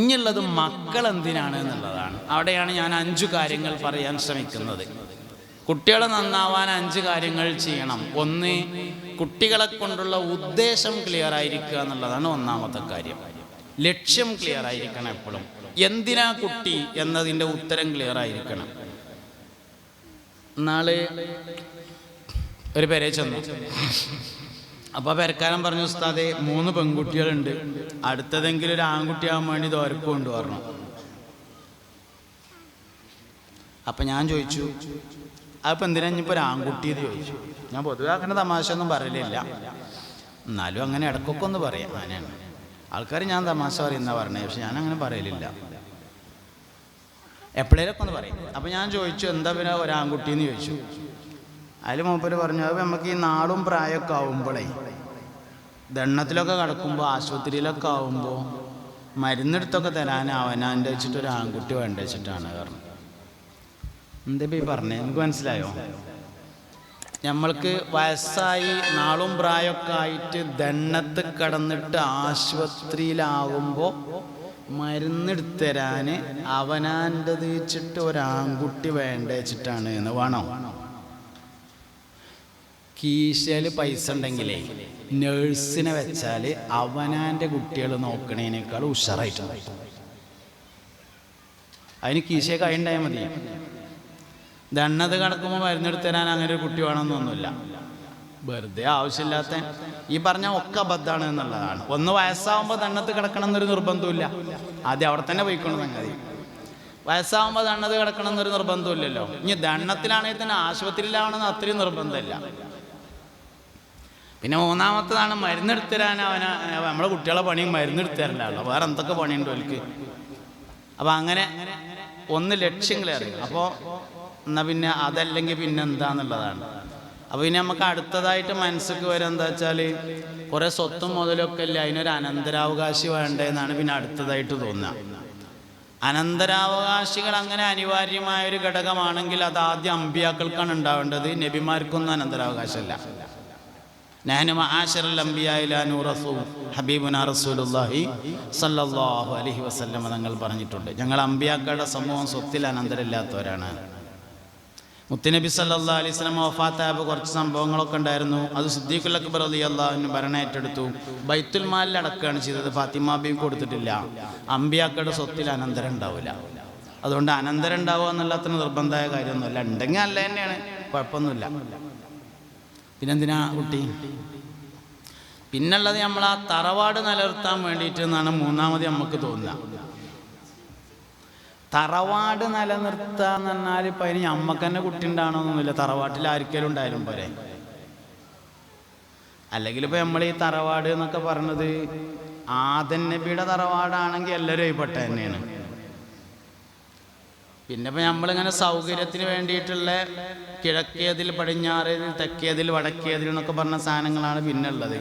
ഇനിയുള്ളത് മക്കൾ എന്തിനാണ് എന്നുള്ളതാണ്. അവിടെയാണ് ഞാൻ 5 കാര്യങ്ങൾ പറയാൻ ശ്രമിക്കുന്നത്. കുട്ടികളെ നന്നാവാൻ 5 കാര്യങ്ങൾ ചെയ്യണം. 1, കുട്ടികളെ കൊണ്ടുള്ള ഉദ്ദേശം ക്ലിയർ ആയിരിക്കുക എന്നുള്ളതാണ് ഒന്നാമത്തെ കാര്യം. ലക്ഷ്യം ക്ലിയർ ആയിരിക്കണം. എപ്പോഴും എന്തിനാ കുട്ടി എന്നതിൻ്റെ ഉത്തരം ക്ലിയർ ആയിരിക്കണം. നാളെ ഒരു പെരേ ചെന്നു. അപ്പോൾ പെരക്കാരൻ പറഞ്ഞു, ഉസ്താദേ 3 പെൺകുട്ടികളുണ്ട്, അടുത്തതെങ്കിലും ഒരു ആൺകുട്ടിയാകാൻ വേണ്ടി ദോരക്ക് കൊണ്ടുവരണം. അപ്പം ഞാൻ ചോദിച്ചു, അതിപ്പോൾ എന്തിനാ ഇനിയിപ്പോൾ ഒരു ആൺകുട്ടി എന്ന് ചോദിച്ചു. ഞാൻ പൊതുവെ അങ്ങനെ തമാശ ഒന്നും പറയലില്ല, എന്നാലും അങ്ങനെ ഇടയ്ക്കൊക്കെ ഒന്ന് പറയാം. അങ്ങനെയാണ് ആൾക്കാർ ഞാൻ തമാശ പറയുന്ന പറഞ്ഞത്, പക്ഷെ ഞാൻ അങ്ങനെ പറയലില്ല, എപ്പോഴേലൊക്കെ ഒന്ന് പറയും. അപ്പം ഞാൻ ചോദിച്ചു, എന്താ പിന്നെ ഒരു ആൺകുട്ടി എന്ന് ചോദിച്ചു. അതിൽ മൂപ്പര് പറഞ്ഞു, അത് നമുക്ക് ഈ നാളും പ്രായമൊക്കെ ആവുമ്പോഴേ ദണ്ണത്തിലൊക്കെ കിടക്കുമ്പോൾ ആശുപത്രിയിലൊക്കെ ആവുമ്പോൾ മരുന്നെടുത്തൊക്കെ തരാൻ അവനാൻ്റെ വെച്ചിട്ട് ഒരു ആൺകുട്ടി വേണ്ട വെച്ചിട്ടാണ് പറഞ്ഞു. എന്താ ഈ പറഞ്ഞേ, എനിക്ക് മനസ്സിലായോ? നമ്മൾക്ക് വയസ്സായി നാളും പ്രായമൊക്കെ ആയിട്ട് ദണ്ണത്ത് കിടന്നിട്ട് ആശുപത്രിയിലാവുമ്പോൾ മരുന്നെടുത്തരാൻ അവനാൻ്റെ വെച്ചിട്ട് ഒരാൺകുട്ടി വേണ്ട വെച്ചിട്ടാണ് എന്ന് വേണോ? കീശയിൽ പൈസ ഉണ്ടെങ്കിലേ നേഴ്സിനെ വെച്ചാൽ അവനാൻ്റെ കുട്ടികൾ നോക്കണേനേക്കാൾ ഉഷാറായിട്ടുണ്ട്. അതിന് കീശയെ കൈണ്ടായാൽ മതി. ദണ്ണത് കിടക്കുമ്പോൾ മരുന്നെടുത്ത് തരാൻ അങ്ങനെ ഒരു കുട്ടി വേണമെന്നൊന്നുമില്ല. വെറുതെ ആവശ്യമില്ലാത്ത ഈ പറഞ്ഞ ഒക്കെ അബദ്ധമാണ് എന്നുള്ളതാണ്. 1 വയസ്സാവുമ്പോൾ ദണ്ണത്ത് കിടക്കണം എന്നൊരു നിർബന്ധമില്ല. ആദ്യം അവിടെ തന്നെ പോയിക്കൊണ്ട് സംഗതി. വയസ്സാവുമ്പോൾ ദണ്ണത് കിടക്കണം എന്നൊരു നിർബന്ധമില്ലല്ലോ. ഇനി ദണ്ണത്തിലാണെങ്കിൽ തന്നെ ആശുപത്രിയിലാവണമെന്ന് അത്രയും നിർബന്ധമില്ല. പിന്നെ 3-മത്തേതാണ് മരുന്നെടുത്ത് തരാൻ. നമ്മളെ കുട്ടികളെ പണിയും മരുന്നെടുത്ത് തരണ്ടല്ലോ, വേറെ എന്തൊക്കെ പണിയുണ്ടോ അവർക്ക്. അപ്പം അങ്ങനെ 1 ലക്ഷ്യം ക്ലിയർ. അപ്പോൾ എന്നാൽ പിന്നെ അതല്ലെങ്കിൽ പിന്നെ എന്താന്നുള്ളതാണ്. അപ്പോൾ പിന്നെ നമുക്ക് അടുത്തതായിട്ട് മനസ്സിലേക്ക് വരാൻ എന്താ വെച്ചാൽ, കുറേ സ്വത്തും മുതലൊക്കെ അല്ലേ, അതിനൊരു അനന്തരാവകാശി വേണ്ടതെന്നാണ് പിന്നെ അടുത്തതായിട്ട് തോന്നുക. അനന്തരാവകാശികൾ അങ്ങനെ അനിവാര്യമായൊരു ഘടകമാണെങ്കിൽ അത് ആദ്യം അമ്പിയാക്കൾക്കാണ് ഉണ്ടാവേണ്ടത്. നബിമാർക്കൊന്നും അനന്തരാവകാശമല്ല. നഹ്നു മആശറൽ അംബിയാ ലാ നൂറസു ഹബീബുനാ റസൂലുള്ളാഹി സ്വല്ലല്ലാഹു അലൈഹി വസല്ലം തങ്ങൾ പറഞ്ഞിട്ടുണ്ട്, ഞങ്ങൾ അമ്പിയാക്കളുടെ സമൂഹം സ്വത്തിൽ അനന്തരമില്ലാത്തവരാണ്. മുത്തുനബി സല്ലല്ലാഹു അലൈഹി വസല്ലം വഫാത്തായപ്പോൾ കുറച്ച് സംഭവങ്ങളൊക്കെ ഉണ്ടായിരുന്നു. അത് സിദ്ദീഖുൽ അക്ബർ റളിയല്ലാഹു അൻഹു ഭരണം ഏറ്റെടുത്തു. ബൈത്തുൽ മാലിൽ അടക്കുകയാണ് ചെയ്തത്. ഫാത്തിമ ബീവി കൊടുത്തിട്ടില്ല. അമ്പിയാക്കളുടെ സ്വത്തിൽ അനന്തരം ഉണ്ടാവില്ല. അതുകൊണ്ട് അനന്തരം ഉണ്ടാവുക എന്നുള്ള അത്ര നിർബന്ധമായ കാര്യമൊന്നുമില്ല. ഉണ്ടെങ്കിൽ നല്ല തന്നെയാണ്, കുഴപ്പമൊന്നുമില്ല. പിന്നെന്തിനാ കുട്ടി? പിന്നുള്ളത് നമ്മൾ ആ തറവാട് നിലനിർത്താൻ വേണ്ടിയിട്ട് എന്നാണ് 3-മത് നമുക്ക് തോന്നുക. തറവാട് നിലനിർത്താന്ന് പറഞ്ഞാൽ ഇപ്പം അതിന് ഞമ്മക്ക് തന്നെ കുട്ടി ഉണ്ടാകണമെന്നൊന്നുമില്ല. തറവാട്ടിൽ ആർക്കെങ്കിലും ഉണ്ടായാലും പോരെ. അല്ലെങ്കിൽ ഇപ്പം നമ്മൾ ഈ തറവാട് എന്നൊക്കെ പറഞ്ഞത് ആദം നബിയുടെ തറവാടാണെങ്കിൽ എല്ലാവരും പെട്ട തന്നെയാണ്. പിന്നെ ഇപ്പം നമ്മളിങ്ങനെ സൗകര്യത്തിന് വേണ്ടിയിട്ടുള്ള കിഴക്കേതിൽ പടിഞ്ഞാറേതിൽ തെക്കേതിൽ വടക്കേതിൽ എന്നൊക്കെ പറഞ്ഞ സാധനങ്ങളാണ് പിന്നെ ഉള്ളത്.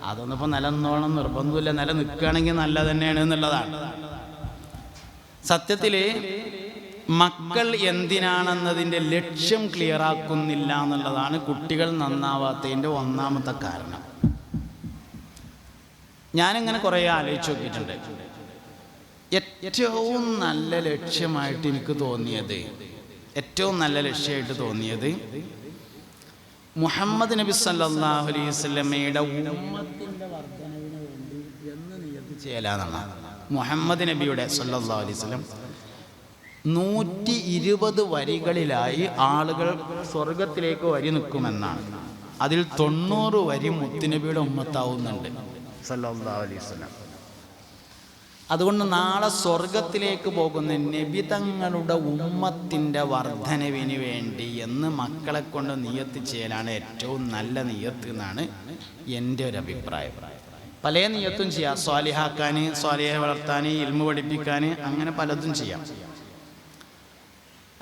അതൊന്നും ഇപ്പം നിലനിന്നോളം നിർബന്ധമില്ല. നിൽക്കുകയാണെങ്കിൽ നല്ല തന്നെയാണ് എന്നുള്ളതാണ്. സത്യത്തിൽ മക്കൾ എന്തിനാണെന്നതിൻ്റെ ലക്ഷ്യം ക്ലിയർ ആക്കുന്നില്ല എന്നുള്ളതാണ് കുട്ടികൾ നന്നാവാത്തതിൻ്റെ 1-മത്തെ കാരണം. ഞാനിങ്ങനെ കുറേ ആലോചിച്ച് നോക്കിയിട്ടുണ്ട്. ഏറ്റവും നല്ല ലക്ഷ്യമായിട്ട് എനിക്ക് തോന്നിയത്, മുഹമ്മദ് നബി സല്ലല്ലാഹു അലൈഹി വസല്ലമയുടെ ഉമ്മത്തിന്റെ വർധനവിന് വേണ്ടി എന്ന് നിയതി ചെയ്യലാണെന്നാണ്. മുഹമ്മദ് നബിയുടെ സല്ലല്ലാഹു അലൈഹി വസല്ലം 120 വരികളിലായി ആളുകൾ സ്വർഗത്തിലേക്ക് വരി നിൽക്കുമെന്നാണ്. അതിൽ 90 വരി മുത്തുനബിയുടെ ഉമ്മത്താവുന്നുണ്ട് സല്ലല്ലാഹു അലൈഹി വസല്ലം. അതുകൊണ്ട് നാളെ സ്വർഗത്തിലേക്ക് പോകുന്ന നബി തങ്ങളുടെ ഉമ്മത്തിൻ്റെ വർധനവിന് വേണ്ടി എന്ന് മക്കളെ കൊണ്ട് നിയത്ത് ചെയ്യലാണ് ഏറ്റവും നല്ല നിയത്ത് എന്നാണ് എൻ്റെ ഒരു അഭിപ്രായം. പല നിയത്തും ചെയ്യാം. സ്വാലിഹാക്കാൻ, സ്വാലിഹെ വളർത്താൻ, ഇൽമു പഠിപ്പിക്കാൻ, അങ്ങനെ പലതും ചെയ്യാം.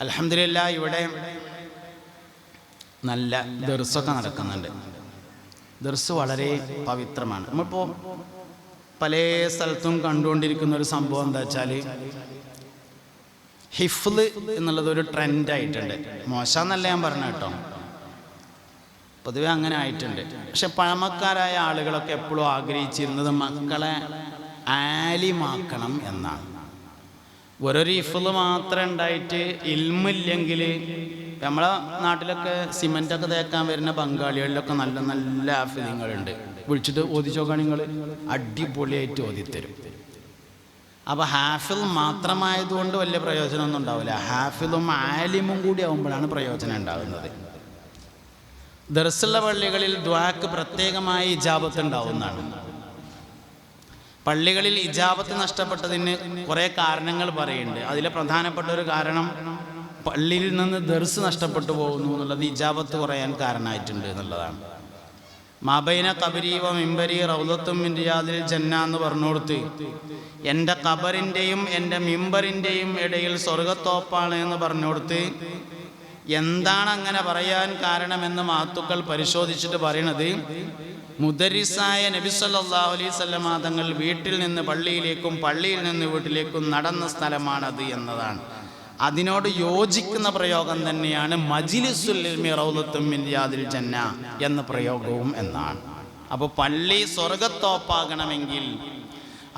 അൽഹംദുലില്ലാ ഇവിടെ നല്ല ദർസൊക്കെ നടക്കുന്നുണ്ട്. ദർസ് വളരെ പവിത്രമാണ്. നമ്മളിപ്പോൾ പല സ്ഥലത്തും കണ്ടുകൊണ്ടിരിക്കുന്ന ഒരു സംഭവം എന്താ വെച്ചാൽ, ഹിഫ്ള് എന്നുള്ളതൊരു ട്രെൻഡായിട്ടുണ്ട്. മോശമെന്നല്ല ഞാൻ പറഞ്ഞ കേട്ടോ, പൊതുവെ അങ്ങനെ ആയിട്ടുണ്ട്. പക്ഷെ പഴമക്കാരായ ആളുകളൊക്കെ എപ്പോഴും ആഗ്രഹിച്ചിരുന്നത് മക്കളെ ആലിമാക്കണം എന്നാണ്. ഓരോരു ഹിഫ്ള് മാത്രം ഉണ്ടായിട്ട് ഇൽമില്ലെങ്കിൽ, നമ്മളെ നാട്ടിലൊക്കെ സിമൻ്റൊക്കെ തേക്കാൻ വരുന്ന ബംഗാളികളിലൊക്കെ നല്ല നല്ല ഹാഫിളുകളുണ്ട്. വിളിച്ചിട്ട് ഓദിച്ചോക്കാണ് നിങ്ങൾ, അടിപൊളിയായിട്ട് ഓതിത്തരും. അപ്പോൾ ഹാഫിൾ മാത്രമായതുകൊണ്ട് വലിയ പ്രയോജനമൊന്നും ഉണ്ടാവില്ല. ഹാഫിളും ആലിമും കൂടി ആകുമ്പോഴാണ് പ്രയോജനം ഉണ്ടാകുന്നത്. ദർസുള്ള പള്ളികളിൽ ദുആക്ക് പ്രത്യേകമായി ഇജാബത്ത് ഉണ്ടാവുന്നതാണ്. പള്ളികളിൽ ഇജാബത്ത് നഷ്ടപ്പെട്ടതിന് കുറേ കാരണങ്ങൾ പറയുന്നുണ്ട്. അതിലെ പ്രധാനപ്പെട്ട ഒരു കാരണം പള്ളിയിൽ നിന്ന് ദർസ് നഷ്ടപ്പെട്ടു പോകുന്നു എന്നുള്ളത് ഇജാബത്ത് കുറയാൻ കാരണമായിട്ടുണ്ട് എന്നുള്ളതാണ്. മാബൈന ഖബരി വ മിമ്പരി റൗളത്തും മിൻ റിയാദിൽ ജന്ന എന്ന് പറഞ്ഞുകൊടുത്ത് എൻ്റെ ഖബറിൻ്റെയും എൻ്റെ മിമ്പറിൻ്റെയും ഇടയിൽ സ്വർഗത്തോപ്പാണ് എന്ന് പറഞ്ഞുകൊടുത്ത് എന്താണ് അങ്ങനെ പറയാൻ കാരണമെന്ന് മഹത്തുക്കൾ പരിശോധിച്ചിട്ട് പറയണത്, മുദരിസായ നബി സല്ലല്ലാഹു അലൈഹി വസല്ലം തങ്ങൾ വീട്ടിൽ നിന്ന് പള്ളിയിലേക്കും പള്ളിയിൽ നിന്ന് വീട്ടിലേക്കും നടന്ന സ്ഥലമാണത് എന്നതാണ്. അതിനോട് യോജിക്കുന്ന പ്രയോഗം തന്നെയാണ് മജ്ലിസുൽ ഇൽമി റൗളത്തും മിൻ റിയാദിൽ ജന്ന എന്ന പ്രയോഗവും എന്നാണ്. അപ്പോൾ പള്ളി സ്വർഗത്തോപ്പാകണമെങ്കിൽ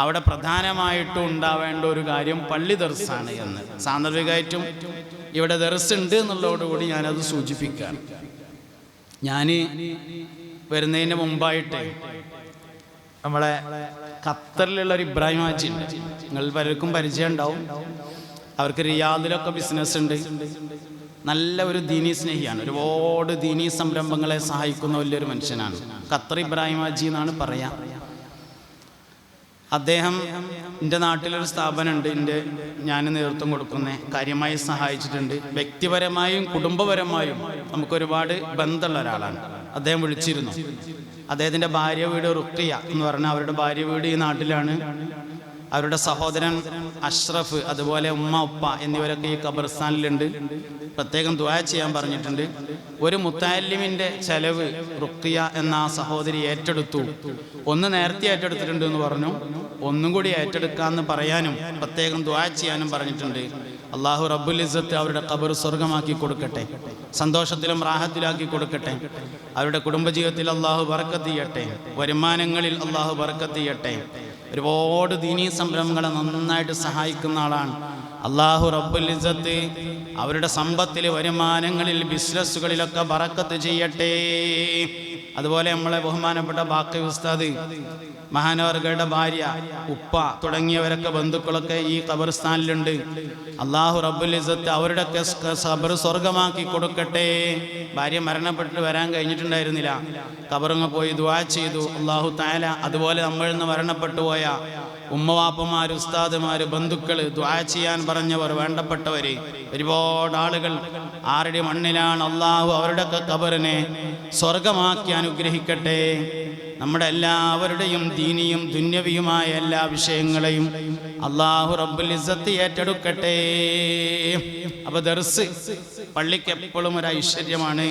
അവിടെ പ്രധാനമായിട്ടും ഉണ്ടാവേണ്ട ഒരു കാര്യം പള്ളി ദർസാണ് എന്ന്. സാന്ദർഭികമായിട്ടും ഇവിടെ ദർസ് ഉണ്ട് എന്നുള്ളതോടുകൂടി ഞാനത് സൂചിപ്പിക്കുകയാണ്. ഞാൻ വരുന്നതിന് മുമ്പായിട്ട് നമ്മളെ ഖത്തറിലുള്ള ഒരു ഇബ്രാഹിം ഹാജി ഉണ്ട്, നിങ്ങൾ പലർക്കും പരിചയം ഉണ്ടാവും. അവർക്ക് റിയാദിലൊക്കെ ബിസിനസ് ഉണ്ട്. നല്ല ഒരു ദീനീ സ്നേഹിയാണ്, ഒരുപാട് ദീനീ സംരംഭങ്ങളെ സഹായിക്കുന്ന വലിയൊരു മനുഷ്യനാണ്. ഖത്തർ ഇബ്രാഹിം ഹാജി എന്നാണ് പറയാം. അദ്ദേഹം എൻ്റെ നാട്ടിലൊരു സ്ഥാപനമുണ്ട്, ഞാൻ നേതൃത്വം കൊടുക്കുന്ന കാര്യമായി സഹായിച്ചിട്ടുണ്ട്. വ്യക്തിപരമായും കുടുംബപരമായും നമുക്കൊരുപാട് ബന്ധമുള്ള ഒരാളാണ്. അദ്ദേഹം വിളിച്ചിരുന്നു. അദ്ദേഹത്തിൻ്റെ ഭാര്യ വീട് റുഖിയ എന്ന് പറഞ്ഞാൽ അവരുടെ ഭാര്യ വീട് ഈ നാട്ടിലാണ്. അവരുടെ സഹോദരൻ അഷ്റഫ്, അതുപോലെ ഉമ്മ ഉപ്പ എന്നിവരൊക്കെ ഈ ഖബർസ്ഥാനിലുണ്ട്. പ്രത്യേകം ദുആ ചെയ്യാൻ പറഞ്ഞിട്ടുണ്ട്. ഒരു മുത്തഅല്ലിമിൻ്റെ ചെലവ് റുഖിയ എന്ന ആ സഹോദരി ഏറ്റെടുത്തു. ഒന്ന് നേരത്തെ ഏറ്റെടുത്തിട്ടുണ്ട് എന്ന് പറഞ്ഞു, ഒന്നും കൂടി ഏറ്റെടുക്കാമെന്ന് പറയാനും പ്രത്യേകം ദുആ ചെയ്യാനും പറഞ്ഞിട്ടുണ്ട്. അള്ളാഹു റബ്ബുൽ ഇസ്സത്ത് അവരുടെ ഖബർ സ്വർഗമാക്കി കൊടുക്കട്ടെ, സന്തോഷത്തിലും റാഹത്തിലാക്കി കൊടുക്കട്ടെ. അവരുടെ കുടുംബജീവിതത്തിൽ അള്ളാഹു ബർക്കത്ത് ചെയ്യട്ടെ, വരുമാനങ്ങളിൽ അള്ളാഹു ബർക്കത്ത് ചെയ്യട്ടെ. ഒരുപാട് ദീനീ സംരംഭങ്ങളെ നന്നായിട്ട് സഹായിക്കുന്ന ആളാണ്. അള്ളാഹു റബ്ബുൽ ഇസ്സത്ത് അവരുടെ സമ്പത്തിൽ, വരുമാനങ്ങളിൽ, ബിസിനസ്സുകളിലൊക്കെ ബറക്കത്ത് ചെയ്യട്ടെ. അതുപോലെ നമ്മളെ ബഹുമാനപ്പെട്ട ബാക്കി ഉസ്താദ്, മഹാനവർഗയുടെ ഭാര്യ, ഉപ്പ തുടങ്ങിയവരൊക്കെ ബന്ധുക്കളൊക്കെ ഈ ഖബർസ്ഥാനിലുണ്ട്. അള്ളാഹു റബ്ബുൽ ഇസ്സത്ത് അവരുടെ ഖബർ സ്വർഗമാക്കി കൊടുക്കട്ടെ. ഭാര്യ മരണപ്പെട്ട് വരാൻ കഴിഞ്ഞിട്ടുണ്ടായിരുന്നില്ല, ഖബറിങ്ങ് പോയി ദുആ ചെയ്തു. അള്ളാഹു തആല അതുപോലെ നമ്മളിൽ നിന്ന് മരണപ്പെട്ടു പോയ ഉമ്മവാപ്പമാർ, ഉസ്താദുമാർ, ബന്ധുക്കൾ, ദുആ ചെയ്യാൻ പറഞ്ഞവർ, വേണ്ടപ്പെട്ടവർ, ഒരുപാട് ആളുകൾ ആരുടെ മണ്ണിലാണ്. അള്ളാഹു അവരുടെയൊക്കെ ഖബറിനെ സ്വർഗമാക്കി അനുഗ്രഹിക്കട്ടെ. നമ്മുടെ എല്ലാവരുടെയും ദീനിയും ദുന്യവിയുമായ എല്ലാ വിഷയങ്ങളെയും അള്ളാഹു റബ്ബുൽ ഇസ്സത്ത് ഏറ്റെടുക്കട്ടെ. അപ്പോൾ ദർസ് പള്ളിക്ക് എപ്പോഴും ഒരു ഐശ്വര്യമാണ്.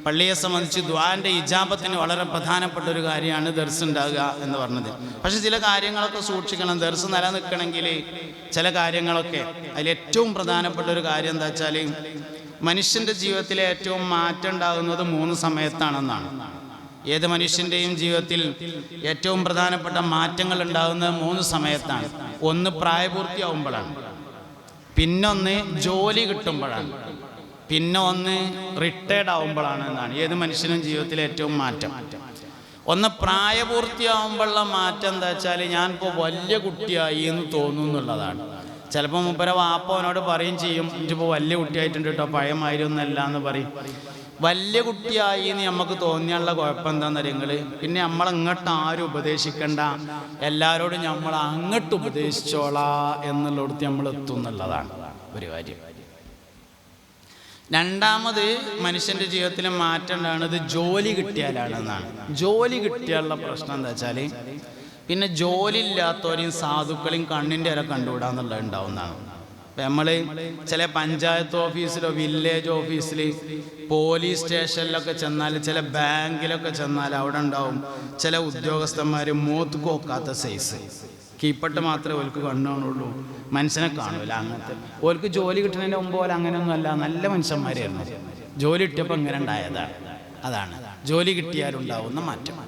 പള്ളിയെ സംബന്ധിച്ച് ദുആന്റെ ഇജാബത്തിന് വളരെ പ്രധാനപ്പെട്ട ഒരു കാര്യമാണ് ദർസ് ഉണ്ടാകുക എന്ന് പറഞ്ഞത്. പക്ഷെ ചില കാര്യങ്ങളൊക്കെ സൂക്ഷിക്കണം. ദർസ് നിലനിൽക്കണമെങ്കിൽ ചില കാര്യങ്ങളൊക്കെ, അതിലേറ്റവും പ്രധാനപ്പെട്ട ഒരു കാര്യം എന്താ വെച്ചാൽ, മനുഷ്യൻ്റെ ജീവിതത്തിലെ ഏറ്റവും മാറ്റം ഉണ്ടാകുന്നത് 3 സമയത്താണെന്നാണ്. ഏത് മനുഷ്യൻ്റെയും ജീവിതത്തിൽ ഏറ്റവും പ്രധാനപ്പെട്ട മാറ്റങ്ങൾ ഉണ്ടാകുന്നത് 3 സമയത്താണ്. ഒന്ന് പ്രായപൂർത്തിയാവുമ്പോഴാണ്, പിന്നൊന്ന് ജോലി കിട്ടുമ്പോഴാണ്, പിന്നെ ഒന്ന് റിട്ടയർഡ് ആവുമ്പോഴാണ് എന്നാണ് ഏത് മനുഷ്യനും ജീവിതത്തിലെ ഏറ്റവും മാറ്റം. ഒന്ന് പ്രായപൂർത്തിയാവുമ്പോഴുള്ള മാറ്റം എന്താ വെച്ചാൽ, ഞാനിപ്പോൾ വലിയ കുട്ടിയായി എന്ന് തോന്നുന്നു എന്നുള്ളതാണ്. ചിലപ്പോൾ മുപ്പരെ വാപ്പവനോട് പറയും ചെയ്യും, എനിക്കിപ്പോൾ വലിയ കുട്ടിയായിട്ടുണ്ട് കേട്ടോ, പഴയമായിരുന്നല്ല എന്ന് പറയും. വലിയ കുട്ടിയായി എന്ന് നമുക്ക് തോന്നിയുള്ള കുഴപ്പം എന്താണെന്ന് അറിയുങ്ങൾ, പിന്നെ നമ്മളിങ്ങോട്ട് ആരും ഉപദേശിക്കണ്ട, എല്ലാവരോടും നമ്മൾ അങ്ങോട്ട് ഉപദേശിച്ചോളാ എന്നുള്ളിടത്ത് നമ്മൾ എത്തും എന്നുള്ളതാണ് ഒരു കാര്യം. രണ്ടാമത് മനുഷ്യൻ്റെ ജീവിതത്തിൽ മാറ്റം ഉണ്ടാകുന്നത് ജോലി കിട്ടിയാലാണെന്നാണ്. ജോലി കിട്ടിയാലുള്ള പ്രശ്നം എന്താ വെച്ചാൽ, പിന്നെ ജോലി ഇല്ലാത്തവരെയും സാധുക്കളെയും കണ്ണിൻ്റെ വരെ കണ്ടുവിടാന്നുള്ളത് ഉണ്ടാവുന്നതാണ്. ഇപ്പം നമ്മൾ ചില പഞ്ചായത്ത് ഓഫീസിലോ വില്ലേജ് ഓഫീസിൽ പോലീസ് സ്റ്റേഷനിലൊക്കെ ചെന്നാൽ, ചില ബാങ്കിലൊക്കെ ചെന്നാൽ അവിടെ ഉണ്ടാവും ചില ഉദ്യോഗസ്ഥന്മാർ മൂത്ത് കോക്കാത്ത സൈസ്, കീപ്പട്ട് മാത്രമേ ഓൽക്ക് കണ്ണുള്ളൂ, മനുഷ്യനെ കാണൂല. അങ്ങനത്തെ ഓൽക്ക് ജോലി കിട്ടുന്നതിൻ്റെ മുമ്പ് പോലെ അങ്ങനെയൊന്നും അല്ല, നല്ല മനുഷ്യന്മാരായിരുന്നു. ജോലി കിട്ടിയപ്പോൾ ഇങ്ങനെ ഉണ്ടായതാണ്. അതാണ് ജോലി കിട്ടിയാലുണ്ടാവുന്ന മാറ്റം.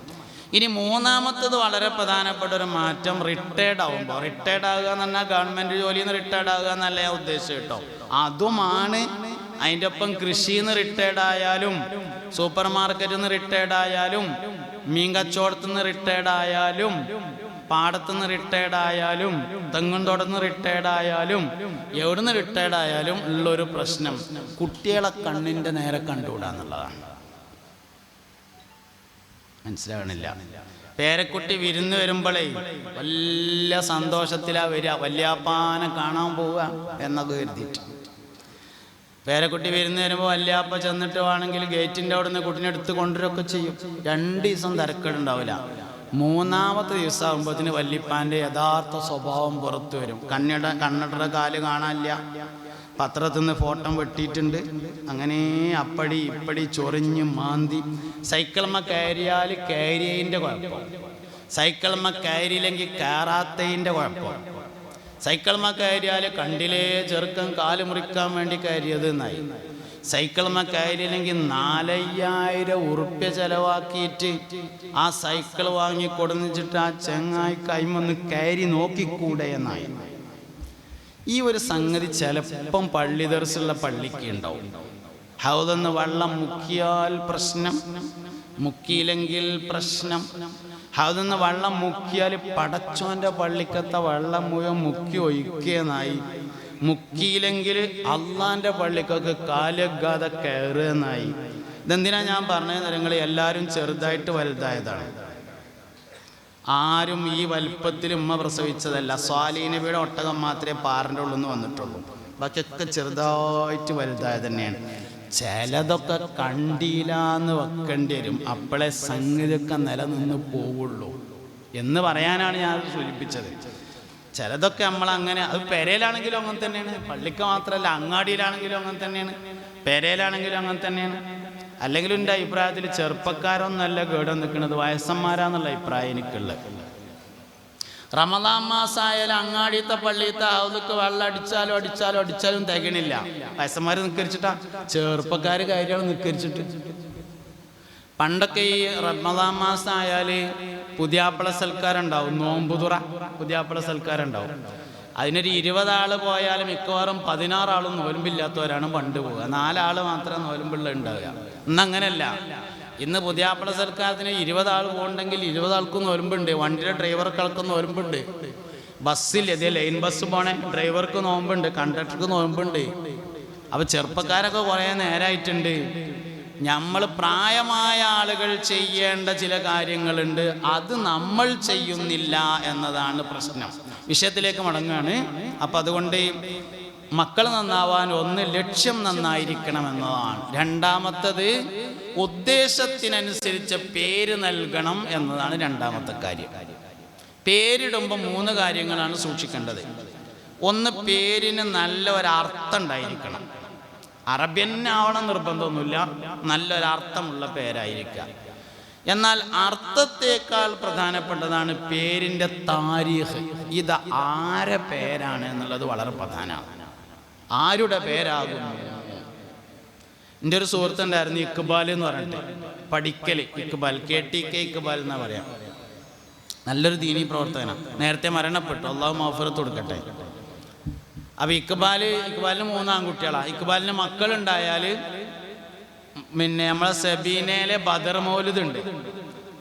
ഇനി മൂന്നാമത്തത് വളരെ പ്രധാനപ്പെട്ട ഒരു മാറ്റം, റിട്ടയർഡ് ആവുമ്പോൾ. റിട്ടയർഡ് ആകുക എന്ന് പറഞ്ഞാൽ ഗവൺമെൻറ് ജോലിയിൽ നിന്ന് റിട്ടയർഡ് ആകുക എന്നല്ല ഞാൻ ഉദ്ദേശിച്ചു കേട്ടോ. അതുമാണ്. അതിൻ്റെ ഒപ്പം കൃഷിയിൽ നിന്ന് റിട്ടയർഡ് ആയാലും, സൂപ്പർ മാർക്കറ്റിൽ നിന്ന് റിട്ടയർഡ് ആയാലും, മീൻ കച്ചവടത്തിൽ നിന്ന് റിട്ടയർഡ് ആയാലും, പാടത്തുനിന്ന് റിട്ടയർഡ് ആയാലും, തെങ്ങുംതോട്ടത്തിൽ റിട്ടയർഡ് ആയാലും, എവിടുന്ന് റിട്ടയർഡ് ആയാലും ഉള്ളൊരു പ്രശ്നം കുട്ടികളെ കണ്ണിൻ്റെ നേരെ കണ്ടുകൂടാന്നുള്ളതാണ്. മനസ്സിലാകണില്ല. പേരക്കുട്ടി വിരുന്ന് വരുമ്പോഴേ വലിയ സന്തോഷത്തിലാണ് വരിക, വല്യാപ്പാനെ കാണാൻ പോവുക എന്നൊക്കെ കരുതിയിട്ട്. പേരക്കുട്ടി വിരുന്ന് വരുമ്പോൾ വല്യാപ്പ ചെന്നിട്ട് വേണമെങ്കിൽ ഗേറ്റിൻ്റെ അവിടെ നിന്ന് കുട്ടീനെ എടുത്ത് കൊണ്ടുവരൊക്കെ ചെയ്യും. 2 ദിവസം തിരക്കേടുണ്ടാവില്ല. 3ാമത്തെ ദിവസം ആകുമ്പോഴത്തിന് വല്യപ്പാൻ്റെ യഥാർത്ഥ സ്വഭാവം പുറത്തു വരും. കണ്ണടയുടെ കാല് കാണാനില്ല, പത്രത്തിൽ നിന്ന് ഫോട്ടോ വെട്ടിയിട്ടുണ്ട്, അങ്ങനെ അപ്പടി ഇപ്പടി ചൊറിഞ്ഞ് മാന്തി. സൈക്കിൾമ കയറിയാൽ കയറിയതിൻ്റെ കുഴപ്പം, സൈക്കിൾമ കയറിയില്ലെങ്കിൽ കയറാത്തതിൻ്റെ കുഴപ്പം, സൈക്കിൾമ കയറിയാൽ കണ്ടിലേ ചെറുക്കൻ കാല് മുറിക്കാൻ വേണ്ടി കയറിയത് എന്നായി. സൈക്കിൾമ കയറിയില്ലെങ്കിൽ 4000 ഉറുപ്പ്യ ചെലവാക്കിയിട്ട് ആ സൈക്കിൾ വാങ്ങി കൊടുന്നിച്ചിട്ട് ആ ചെങ്ങായി കൈമൊന്ന് കയറി നോക്കിക്കൂടെ എന്നായി. ഈ ഒരു സംഗതി ചിലപ്പം പള്ളി ദർസുള്ള പള്ളിക്ക് ഉണ്ടാവും. ഹൗദെന്ന് വെള്ളം മുക്കിയാൽ പ്രശ്നം, മുക്കിയില്ലെങ്കിൽ പ്രശ്നം. ഹൗദെന്ന് വെള്ളം മുക്കിയാൽ പടച്ചോൻ്റെ പള്ളിക്കത്തെ വെള്ളം മുഴുവൻ മുക്കി ഒഴിക്കുകയെന്നായി. മുക്കിയില്ലെങ്കിൽ അള്ളാൻ്റെ പള്ളിക്കൊക്കെ കാലഗാതെ കയറുകയെന്നായി. ഇതെന്തിനാ ഞാൻ പറഞ്ഞത്? നിങ്ങൾ എല്ലാവരും ചെറുതായിട്ട് വലുതായതാണ്. ആരും ഈ വലുപ്പത്തിൽ ഉമ്മ പ്രസവിച്ചതല്ല. സ്വാലിഹ് നബിയുടെ ഒട്ടകം മാത്രമേ പാറിൻ്റെ ഉള്ളിൽ നിന്ന് വന്നിട്ടുള്ളൂ. ബാക്കിയൊക്കെ ചെറുതായിട്ട് വലുതായത് തന്നെയാണ്. ചിലതൊക്കെ കണ്ടില്ലാന്ന് വെക്കേണ്ടി വരും, അപ്പോഴേ സംഗതിയൊക്കെ നിലനിന്ന് പോവുള്ളൂ എന്ന് പറയാനാണ് ഞാൻ സൂചിപ്പിച്ചത്. ചിലതൊക്കെ നമ്മളങ്ങനെ, അത് പെരയിലാണെങ്കിലും അങ്ങനെ തന്നെയാണ്, പള്ളിക്ക് മാത്രമല്ല അങ്ങാടിയിലാണെങ്കിലും അങ്ങനെ തന്നെയാണ്, പെരയിലാണെങ്കിലും അങ്ങനെ തന്നെയാണ്. അല്ലെങ്കിലും എൻ്റെ അഭിപ്രായത്തിൽ ചെറുപ്പക്കാരൊന്നല്ല കേടാൻ നിൽക്കുന്നത്, വയസ്സന്മാരാന്നുള്ള അഭിപ്രായം എനിക്കുള്ളത്. റമദാൻ മാസമായാലും അങ്ങാടിയത്തെ പള്ളിയത്തെ ഹൗദക്ക് വെള്ളം അടിച്ചാലും തികണില്ല. വയസ്സന്മാർ നിൽക്കരിച്ചിട്ടാ, ചെറുപ്പക്കാർ കാര്യങ്ങൾ നിൽക്കരിച്ചിട്ട്. പണ്ടൊക്കെ ഈ റമദാൻ മാസം ആയാൽ പുതിയാപ്പള സൽക്കാരുണ്ടാവും, നോമ്പുതുറ പുതിയാപ്പള സൽക്കാരുണ്ടാവും. അതിനൊരു 20 ആൾ പോയാലും മിക്കവാറും 16 ആളും നോലുമ്പില്ലാത്തവരാണ് പണ്ട് പോവുക. 4 ആൾ മാത്രമേ നോലുമ്പുള്ള ഉണ്ടാവുക. ഇന്നങ്ങനെയല്ല. ഇന്ന് പുതിയാപ്പള സൽക്കാരത്തിന് 20 ആൾ പോകുന്നുണ്ടെങ്കിൽ 20 ആൾക്കും നോലുമ്പുണ്ട്, വണ്ടിയുടെ ഡ്രൈവർക്കും നോലുമ്പുണ്ട്, ബസ്സിൽ അതേ ലൈൻ ബസ് പോണേ ഡ്രൈവർക്ക് നോമ്പുണ്ട്, കണ്ടക്ടർക്ക് നോമ്പുണ്ട്. അപ്പോൾ ചെറുപ്പക്കാരൊക്കെ കുറേ നേരമായിട്ടുണ്ട്. നമ്മൾ പ്രായമായ ആളുകൾ ചെയ്യേണ്ട ചില കാര്യങ്ങളുണ്ട്, അത് നമ്മൾ ചെയ്യുന്നില്ല എന്നതാണ് പ്രശ്നം. വിഷയത്തിലേക്ക് മടങ്ങുകയാണ്. അപ്പം അതുകൊണ്ട് മക്കൾ നന്നാവാൻ ഒന്ന് ലക്ഷ്യം നന്നായിരിക്കണം എന്നതാണ്. രണ്ടാമത്തത് ഉദ്ദേശത്തിനനുസരിച്ച് പേര് നൽകണം എന്നതാണ് രണ്ടാമത്തെ കാര്യം. പേരിടുമ്പോൾ 3 കാര്യങ്ങളാണ് സൂക്ഷിക്കേണ്ടത്. ഒന്ന്, പേരിന് നല്ല ഒരർത്ഥം ഉണ്ടായിരിക്കണം. അറബിയനാവണം നിർബന്ധമൊന്നുമില്ല, നല്ലൊരർത്ഥമുള്ള പേരായിരിക്കുക. എന്നാൽ അർത്ഥത്തേക്കാൾ പ്രധാനപ്പെട്ടതാണ് പേരിൻ്റെ താരീഖ്. ഇത് ആരെ പേരാണ് എന്നുള്ളത് വളരെ പ്രധാനമാണ്. ആരുടെ പേരാകുന്നു? എൻ്റെ ഒരു സുഹൃത്തുണ്ടായിരുന്നു, ഇക്ബാൽ എന്ന് പറഞ്ഞിട്ട്, പഠിക്കൽ ഇക്ബാൽ, KTK ഇക്ബാൽ എന്നാ പറയാം. നല്ലൊരു ദീനീ പ്രവർത്തകനാണ്, നേരത്തെ മരണപ്പെട്ടു, അള്ളാഹു മഗ്ഫിറത്ത് കൊടുക്കട്ടെ. അപ്പോൾ ഇക്ബാലിന് 3 ആൺകുട്ടികളാണ്. ഇക്ബാലിന് മക്കളുണ്ടായാൽ നമ്മളെ സബീനയിലെ ബദർ മൗലിദ് ഉണ്ട്.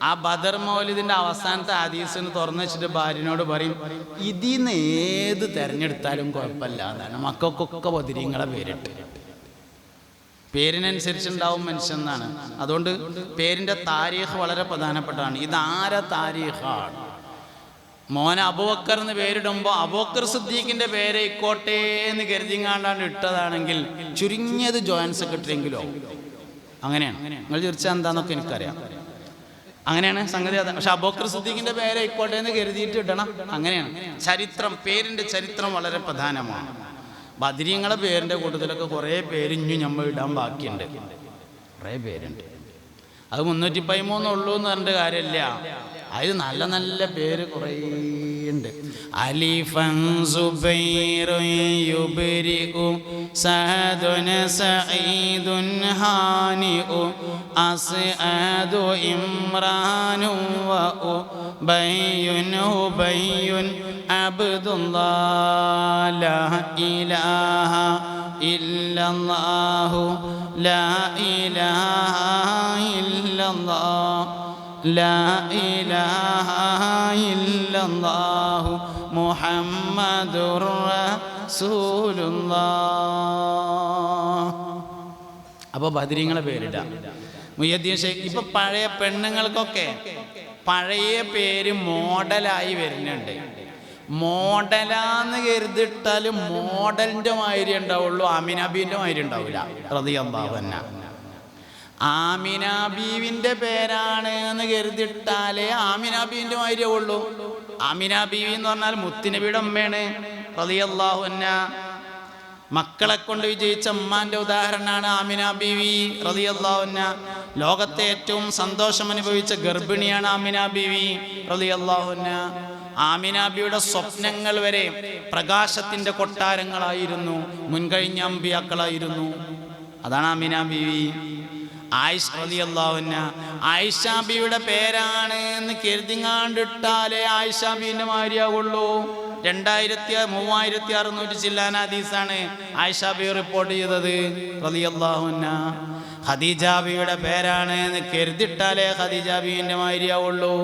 ആ ബദർ മൗലിദിൻ്റെ അവസാനത്തെ ഹദീസിന് തുറന്നു വെച്ചിട്ട് ഭാര്യനോട് പറയും, ഇതിൽ നിന്ന് ഏത് തിരഞ്ഞെടുത്താലും കുഴപ്പമില്ല എന്നാണ്. മക്കൾക്കൊക്കെ ബദരീങ്ങളെ പേരിട്ട്, പേരിനനുസരിച്ചുണ്ടാവും മനുഷ്യന്നാണ്. അതുകൊണ്ട് പേരിൻ്റെ താരീഖ് വളരെ പ്രധാനപ്പെട്ടതാണ്. ഇതാരെ താരീഖാണ്? മോനെ അബൂബക്കർ എന്ന് പേരിടുമ്പോൾ അബൂബക്കർ സിദ്ദീഖിൻ്റെ പേര് ഇക്കോട്ടെ എന്ന് കരുതിങ്ങാണ്ടാണ് ഇട്ടതാണെങ്കിൽ ചുരുങ്ങിയത് ജോയിന്റ് സെക്രട്ടറിയെങ്കിലോ. അങ്ങനെയാണ്. നിങ്ങൾ ചോദിച്ചാൽ എന്താണെന്നൊക്കെ എനിക്കറിയാം, അങ്ങനെയാണ് സംഗതി. പക്ഷെ അബൂബക്കർ സിദ്ദീഖിൻ്റെ പേര് ഇക്കോട്ടെ എന്ന് കരുതിയിട്ട് ഇടണം. അങ്ങനെയാണ് ചരിത്രം. പേരിൻ്റെ ചരിത്രം വളരെ പ്രധാനമാണ്. ബദരീങ്ങളെ പേരിൻ്റെ കൂട്ടത്തിലൊക്കെ കുറേ പേര് ഇഞ്ഞു നമ്മൾ ഇടാൻ ബാക്കിയുണ്ട്, കുറേ പേരുണ്ട്. അത് 313 ഉള്ളൂ എന്ന് പറഞ്ഞിട്ട് കാര്യമില്ല. അതിൽ നല്ല നല്ല പേര് കുറേ ഉണ്ട്. ഉണ്ട്. അലിഫൻ സുബൈറു യുബ്രിഉ സഅദുൻ സഈദുൻ ഹാനിഉ അസ്അദു ഇംറാനു വ ഉബയ്യുൻ ഉബയ്യുൻ അബ്ദുല്ലാഹ് ലാ ഇലാഹ ഇല്ലല്ലാഹു ലാ ഇലാഹ ഇല്ലല്ലാഹ് ലാ ഇലാഹ ഇല്ലല്ലാഹു മുഹമ്മദുർ റസൂലുള്ളാഹ്. അപ്പോൾ ബദരീങ്ങളെ പേരിടാം. മുഹ്യിദ്ദീൻ ഷെയ്ഖ് ഇപ്പൊ പഴയ പെണ്ണുങ്ങൾക്കൊക്കെ പഴയ പേര് മോഡലായി വരുന്നുണ്ട്. മോഡലാന്ന് കരുതിട്ടാൽ മോഡലിൻ്റെ മാതിരി ഉണ്ടാവുള്ളൂ, ആമിനാബീൻ്റെ മാതിരി ഉണ്ടാവില്ല. റളിയല്ലാഹു അൻഹ ആമിന ബീവിൻ്റെ പേരാണ് എന്ന് കരുതിട്ടാലേ ആമിന ബീവിൻ്റെ മാതിരിയേ ഉള്ളൂ. ആമിന ബീവി എന്ന് പറഞ്ഞാൽ മുത്തുനബിയുടെ അമ്മയാണ് റളിയല്ലാഹു അൻഹ. മക്കളെ കൊണ്ട് വിജയിച്ച ഉമ്മാന്റെ ഉദാഹരണമാണ് ആമിന ബീവി റളിയല്ലാഹു അൻഹ. ലോകത്തെ ഏറ്റവും സന്തോഷം അനുഭവിച്ച ഗർഭിണിയാണ് ആമിന ബീവി റളിയല്ലാഹു അൻഹ. ആമിന ബീവിയുടെ സ്വപ്നങ്ങൾ വരെ പ്രകാശത്തിന്റെ കൊട്ടാരങ്ങളായിരുന്നു, മുൻകഴിഞ്ഞ അമ്പിയാക്കളായിരുന്നു. അതാണ് ആമിന ബീവി. ആയിഷ റളിയല്ലാഹു അൻഹ ആയിഷ ബീവിയുടെ പേരാണ് എന്ന് കരുതിങ്ങാണ്ടിട്ടാലേ ആയിഷ ബീവിന്റെ മാതിരിയാവുള്ളൂ. 3600 ചില്ലാന ഹദീസാണ് ആയിഷ ബീവി റിപ്പോർട്ട് ചെയ്തത് റളിയല്ലാഹു അൻഹ. ഖദീജ ബീവിയുടെ പേരാണ് എന്ന് കരുതിട്ടാലേ ഖദീജ ബീവിന്റെ മാതിരിയാവുള്ളൂ.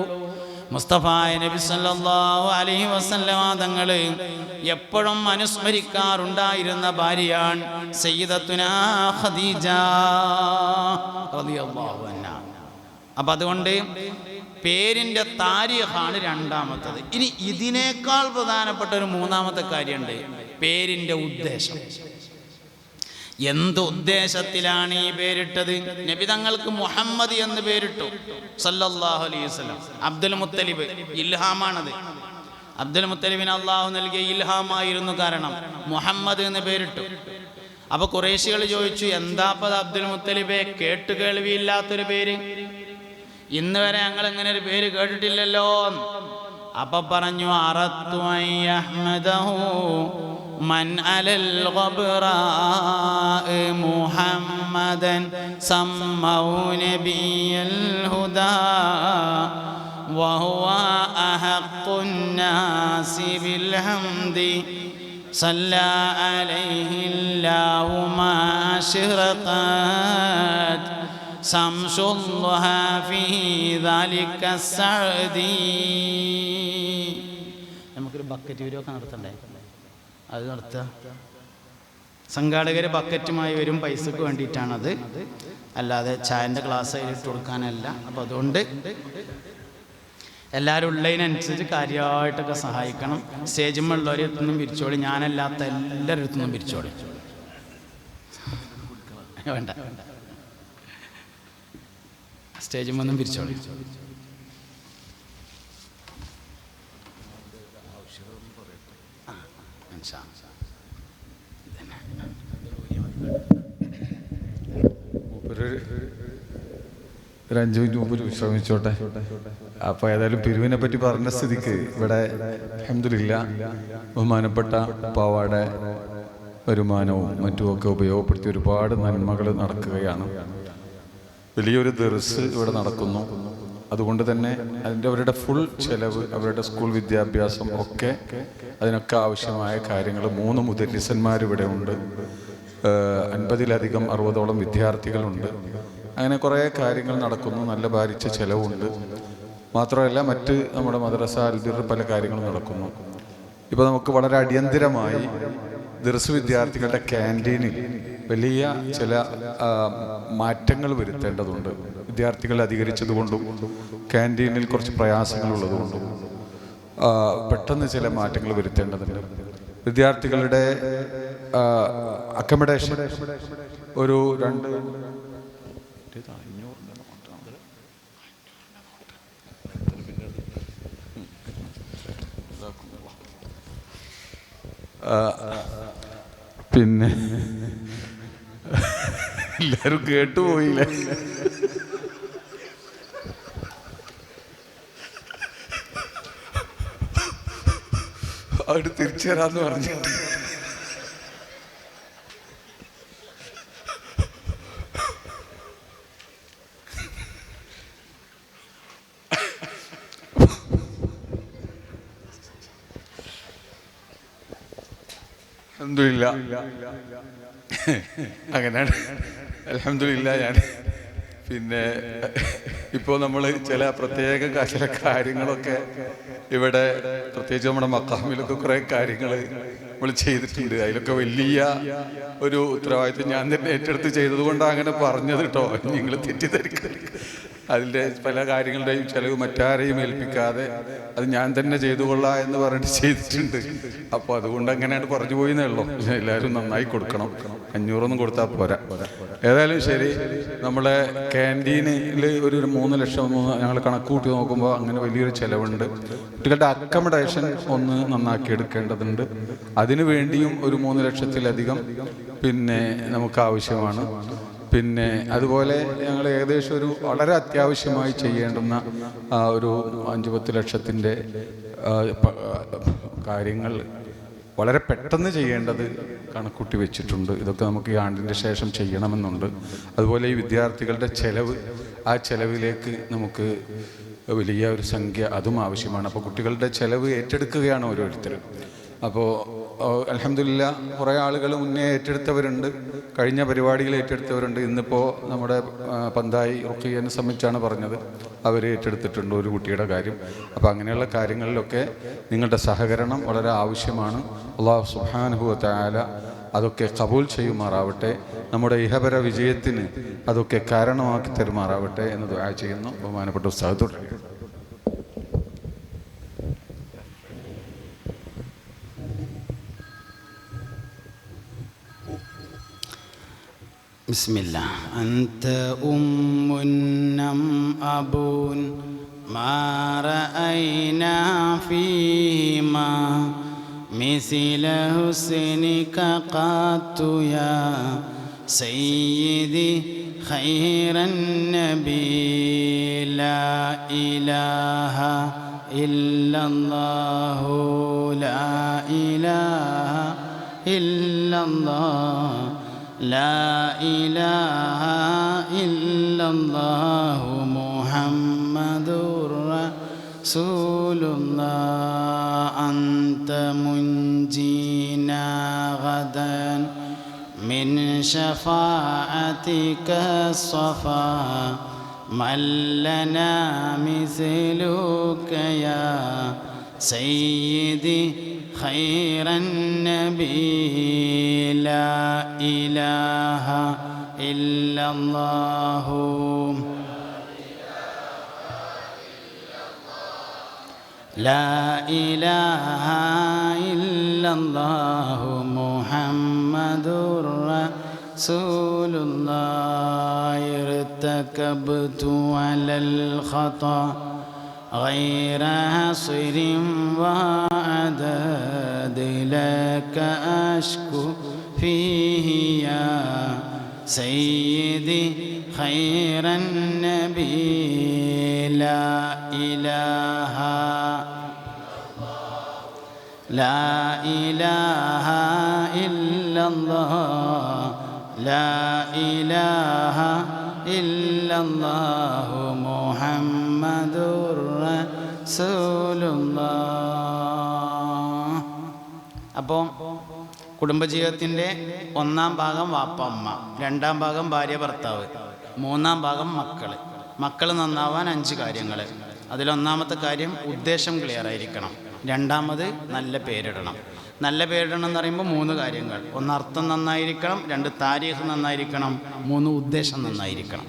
മുസ്തഫ നബി സല്ലല്ലാഹു അലൈഹി വസല്ലമ തങ്ങൾ എപ്പോഴും അനുസ്മരിക്കാറുണ്ടായിരുന്ന ഭാര്യയാണ് സയ്യിദത്തുനാ ഖദീജ റളിയല്ലാഹു അൻഹ. അപ്പം അതുകൊണ്ട് പേരിൻ്റെ താരീഖാണ് രണ്ടാമത്തത്. ഇനി ഇതിനേക്കാൾ പ്രധാനപ്പെട്ട ഒരു മൂന്നാമത്തെ കാര്യമുണ്ട്, പേരിൻ്റെ ഉദ്ദേശം. എന്ത് ഉദ്ദേശത്തിലാണ് ഈ പേരിട്ടത്? നബി തങ്ങൾക്ക് മുഹമ്മദ് എന്ന് പേരിട്ടു സല്ലല്ലാഹു അലൈഹി വസല്ലം. അബ്ദുൽ മുത്തലിബ് ഇൽഹാമാണത്. അബ്ദുൽ മുത്തലിബിന് അള്ളാഹു നൽകിയ ഇൽഹാമായിരുന്നു കാരണം. മുഹമ്മദ് എന്ന് പേരിട്ടു. അപ്പൊ ഖുറൈശികൾ ചോദിച്ചു, എന്താപ്പത് അബ്ദുൽ മുത്തലിബെ, കേട്ടുകേൾവിയില്ലാത്തൊരു പേര്, ഇന്ന് വരെ ഞങ്ങൾ ഇങ്ങനെ ഒരു പേര് കേട്ടിട്ടില്ലല്ലോ. അപ്പൊ പറഞ്ഞു, അറത്തു അഹ്മദഹു മൻ അലൽ ഖബ്റാ മുഹമ്മദൻ സമ്മൗ നബിയൽ ഹുദാ വഹുവ അഹഖുൻ നാസി ബിൽ ഹംദി സല്ലാ അലൈഹില്ലാഹു മാ അശ്റഖത് സംസുല്ലാഹ ഫീ ദാലിക സഅദി. നമുക്കൊരു ബക്കറ്റ് വീഡിയോ ഒക്കെ നടത്തണ്ടേ? അത് നടത്തുക. സംഘാടകർ ബക്കറ്റുമായി വരും, പൈസക്ക് വേണ്ടിയിട്ടാണത്, അല്ലാതെ ചായൻ്റെ ഗ്ലാസ് ഇട്ട് കൊടുക്കാനല്ല. അപ്പോൾ അതുകൊണ്ട് എല്ലാവരും ഉള്ളതിനനുസരിച്ച് കാര്യമായിട്ടൊക്കെ സഹായിക്കണം. സ്റ്റേജിലുള്ളവരടുത്തൊന്നും പിരിച്ചോളി, ഞാനല്ലാത്ത എല്ലാവരുടെ അടുത്തൊന്നും പിരിച്ചോളി. വേണ്ട, സ്റ്റേജിമൊന്നും പിരിച്ചോളി. ഒരു 5 മിനിറ്റ് മുമ്പ് വിശ്രമിച്ചോട്ടെ. അപ്പോൾ ഏതായാലും പിരിവിനെ പറ്റി പറഞ്ഞ സ്ഥിതിക്ക് ഇവിടെ അൽഹംദുലില്ലാഹ് ബഹുമാനപ്പെട്ട പാവാടെ വരുമാനവും മറ്റുമൊക്കെ ഉപയോഗപ്പെടുത്തി ഒരുപാട് നന്മകൾ നടക്കുകയാണ്. വലിയൊരു ദർസ് ഇവിടെ നടക്കുന്നു. അതുകൊണ്ട് തന്നെ അവരുടെ ഫുൾ ചെലവ്, അവരുടെ സ്കൂൾ വിദ്യാഭ്യാസം ഒക്കെ, അതിനൊക്കെ ആവശ്യമായ കാര്യങ്ങൾ 3 മുദരിസന്മാർ ഇവിടെ ഉണ്ട്. 50-ലധികം 60ഓളം വിദ്യാർത്ഥികളുണ്ട്. അങ്ങനെ കുറേ കാര്യങ്ങൾ നടക്കുന്നു. നല്ല ഭാരിച്ച ചെലവുണ്ട്. മാത്രമല്ല മറ്റ് നമ്മുടെ മദ്രസ അൽബിർ പല കാര്യങ്ങളും നടക്കുന്നു. ഇപ്പോൾ നമുക്ക് വളരെ അടിയന്തിരമായി ദർസ് വിദ്യാർത്ഥികളുടെ ക്യാൻറ്റീനിൽ വലിയ ചില മാറ്റങ്ങൾ വരുത്തേണ്ടതുണ്ട്. വിദ്യാർത്ഥികൾ അധികരിച്ചതുകൊണ്ടും ക്യാൻറ്റീനിൽ കുറച്ച് പ്രയാസങ്ങളുള്ളതുകൊണ്ടും പെട്ടെന്ന് ചില മാറ്റങ്ങൾ വരുത്തേണ്ടതുണ്ട്. വിദ്യാർത്ഥികളുടെ അക്കമഡേഷൻ ഒരു 2 പിന്നെ എല്ലാവരും കേട്ടുപോയില്ലേ? അവിടെ തിരിച്ചു തരാന്ന് പറഞ്ഞിട്ട് അൽഹംദുലില്ലാ അങ്ങനെയാണ്. അൽഹംദുലില്ലാ ഞാൻ പിന്നെ ഇപ്പോൾ നമ്മൾ ചില പ്രത്യേക ചില കാര്യങ്ങളൊക്കെ ഇവിടെ പ്രത്യേകിച്ച് നമ്മുടെ മക്കാമിലൊക്കെ കുറേ കാര്യങ്ങൾ നമ്മൾ ചെയ്തിട്ടുണ്ട്. അതിലൊക്കെ വലിയ ഒരു ഉത്തരവാദിത്വം ഞാൻ തന്നെ ഏറ്റെടുത്ത് ചെയ്തത് കൊണ്ടാണ് അങ്ങനെ പറഞ്ഞത് കേട്ടോ. നിങ്ങൾ തെറ്റിദ്ധരിക്കരുത്. അതിൻ്റെ പല കാര്യങ്ങളുടെയും ചിലവ് മറ്റാരെയും ഏൽപ്പിക്കാതെ അത് ഞാൻ തന്നെ ചെയ്തു കൊള്ളാം എന്ന് പറഞ്ഞിട്ട് ചെയ്തിട്ടുണ്ട്. അപ്പോൾ അതുകൊണ്ട് അങ്ങനെയാണ് പറഞ്ഞു പോയിന്നേ ഉള്ളൂ. എല്ലാവരും നന്നായി കൊടുക്കണം. 500 കൊടുത്താൽ പോരാ. ഏതായാലും ശരി, നമ്മളെ ക്യാൻറ്റീനിൽ ഒരു 3 ലക്ഷം ഞങ്ങൾ കണക്ക് കൂട്ടി നോക്കുമ്പോൾ അങ്ങനെ വലിയൊരു ചിലവുണ്ട്. കുട്ടികളുടെ അക്കമഡേഷൻ ഒന്ന് നന്നാക്കി എടുക്കേണ്ടതുണ്ട്. അതിനു വേണ്ടിയും ഒരു 3 ലക്ഷത്തിലധികം പിന്നെ നമുക്ക് ആവശ്യമാണ്. പിന്നെ അതുപോലെ ഞങ്ങൾ ഏകദേശം ഒരു വളരെ അത്യാവശ്യമായി ചെയ്യേണ്ടുന്ന ഒരു 5-10 ലക്ഷത്തിൻ്റെ കാര്യങ്ങൾ വളരെ പെട്ടെന്ന് ചെയ്യേണ്ടത് കണക്കൂട്ടി വെച്ചിട്ടുണ്ട്. ഇതൊക്കെ നമുക്ക് ഈ ആണ്ടിൻ്റെ ശേഷം ചെയ്യണമെന്നുണ്ട്. അതുപോലെ ഈ വിദ്യാർത്ഥികളുടെ ചെലവ്, ആ ചെലവിലേക്ക് നമുക്ക് വലിയ ഒരു സംഖ്യ അതും ആവശ്യമാണ്. അപ്പോൾ കുട്ടികളുടെ ചെലവ് ഏറ്റെടുക്കുകയാണ് ഓരോരുത്തരും. അപ്പോൾ അൽഹംദുലില്ലാ കുറേ ആളുകൾ മുന്നേ ഏറ്റെടുത്തവരുണ്ട്, കഴിഞ്ഞ പരിപാടികൾ ഏറ്റെടുത്തവരുണ്ട്. ഇന്നിപ്പോൾ നമ്മുടെ പന്തായി റുഖിയനെ സംബന്ധിച്ചാണ് പറഞ്ഞത്, അവർ ഏറ്റെടുത്തിട്ടുണ്ട് ഒരു കുട്ടിയുടെ കാര്യം. അപ്പോൾ അങ്ങനെയുള്ള കാര്യങ്ങളിലൊക്കെ നിങ്ങളുടെ സഹകരണം വളരെ ആവശ്യമാണ്. അല്ലാഹു സുബ്ഹാനഹു വ തആല അതൊക്കെ ഖബൂൽ ചെയ്യുമാറാവട്ടെ, നമ്മുടെ ഇഹപര വിജയത്തിന് അതൊക്കെ കാരണമാക്കി തരുമാറാവട്ടെ എന്ന് ദുആ ചെയ്യുന്നു. ബഹുമാനപ്പെട്ട ഉസ്താദ് തുടങ്ങി. ബിസ്മില്ലാ. അൻത ഉമ്മുന്നം അബൂൻ മാ റഅയ്നാ ഫീമാ മിസ്ല ഹുസ്നിക ഖത്തു യാ സയ്യിദി ഖൈറൻ നബി ലാ ഇലാഹ ഇല്ലല്ലാഹു ലാ ഇലാഹ ഇല്ലല്ലാഹ് لا إله إلا الله محمد رسول الله أنت منجينا غدا من شفاعتك الصفا من لنا مثلك يا سيدي خير النبي لا إله إلا الله لا إله إلا الله محمد رسول الله ارتكبت على الخطأ غير حصر وعدد لك أشكو فيه يا سيدي خير النبي لا إله لا إله إلا الله لا إله إلا الله محمد رسول الله. അപ്പോൾ കുടുംബജീവിതത്തിൻ്റെ 1-ാം ഭാഗം വാപ്പ അമ്മ, 2-ാം ഭാഗം ഭാര്യ ഭർത്താവ്, 3-ാം ഭാഗം മക്കൾ നന്നാവാൻ 5 കാര്യങ്ങൾ. അതിലൊന്നാമത്തെ കാര്യം ഉദ്ദേശം ക്ലിയർ ആയിരിക്കണം. 2ാമത് നല്ല പേരിടണം. നല്ല പേരിടണം എന്ന് പറയുമ്പോൾ 3 കാര്യങ്ങൾ. 1 അർത്ഥം നന്നായിരിക്കണം, 2 താരീഖ് നന്നായിരിക്കണം, 3 ഉദ്ദേശം നന്നായിരിക്കണം.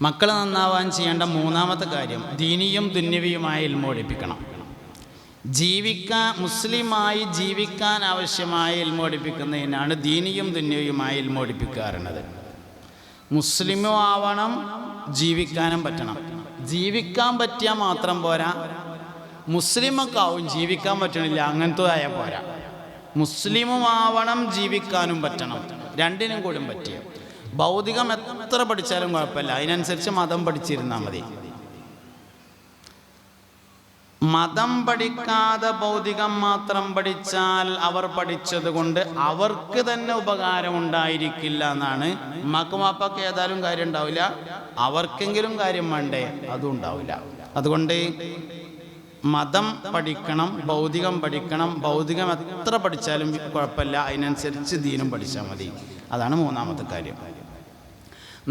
മക്കൾ നന്നാവാൻ ചെയ്യേണ്ട 3ാമത്തെ കാര്യം ദീനിയും ദുന്യവിയുമായ ഇൽമ പഠിപ്പിക്കണം. മുസ്ലിമായി ജീവിക്കാൻ ആവശ്യമായ ഇൽമ പഠിപ്പിക്കുന്നതിനാണ് ദീനിയും ദുന്യവിയുമായ ഇൽമ പഠിപ്പിക്കാറുള്ളത്. മുസ്ലിമും ആവണം, ജീവിക്കാനും പറ്റണം. ജീവിക്കാൻ പറ്റിയാൽ മാത്രം പോരാ, മുസ്ലിമൊക്കെ ആവും, ജീവിക്കാൻ പറ്റണില്ല, അങ്ങനത്തെ ആയാൽ പോരാ. മുസ്ലിമും ആവണം, ജീവിക്കാനും പറ്റണം, 2നും കൂടി പറ്റിയ. ഭൗതികം എത്ര പഠിച്ചാലും കുഴപ്പമില്ല, അതിനനുസരിച്ച് മതം പഠിച്ചിരുന്നാൽ മതി. മതം പഠിക്കാതെ ഭൗതികം മാത്രം പഠിച്ചാൽ അവർ പഠിച്ചത് കൊണ്ട് അവർക്ക് തന്നെ ഉപകാരം ഉണ്ടായിരിക്കില്ല എന്നാണ്. ഉമ്മാക്കും വാപ്പാക്കും ഏതായാലും കാര്യം ഉണ്ടാവില്ല, അവർക്കെങ്കിലും കാര്യം വേണ്ടേ, അതും ഉണ്ടാവില്ല. അതുകൊണ്ട് മതം പഠിക്കണം, ഭൗതികം പഠിക്കണം. ഭൗതികം എത്ര പഠിച്ചാലും കുഴപ്പമില്ല, അതിനനുസരിച്ച് ദീനും പഠിച്ചാൽ മതി. അതാണ് മൂന്നാമത്തെ കാര്യം.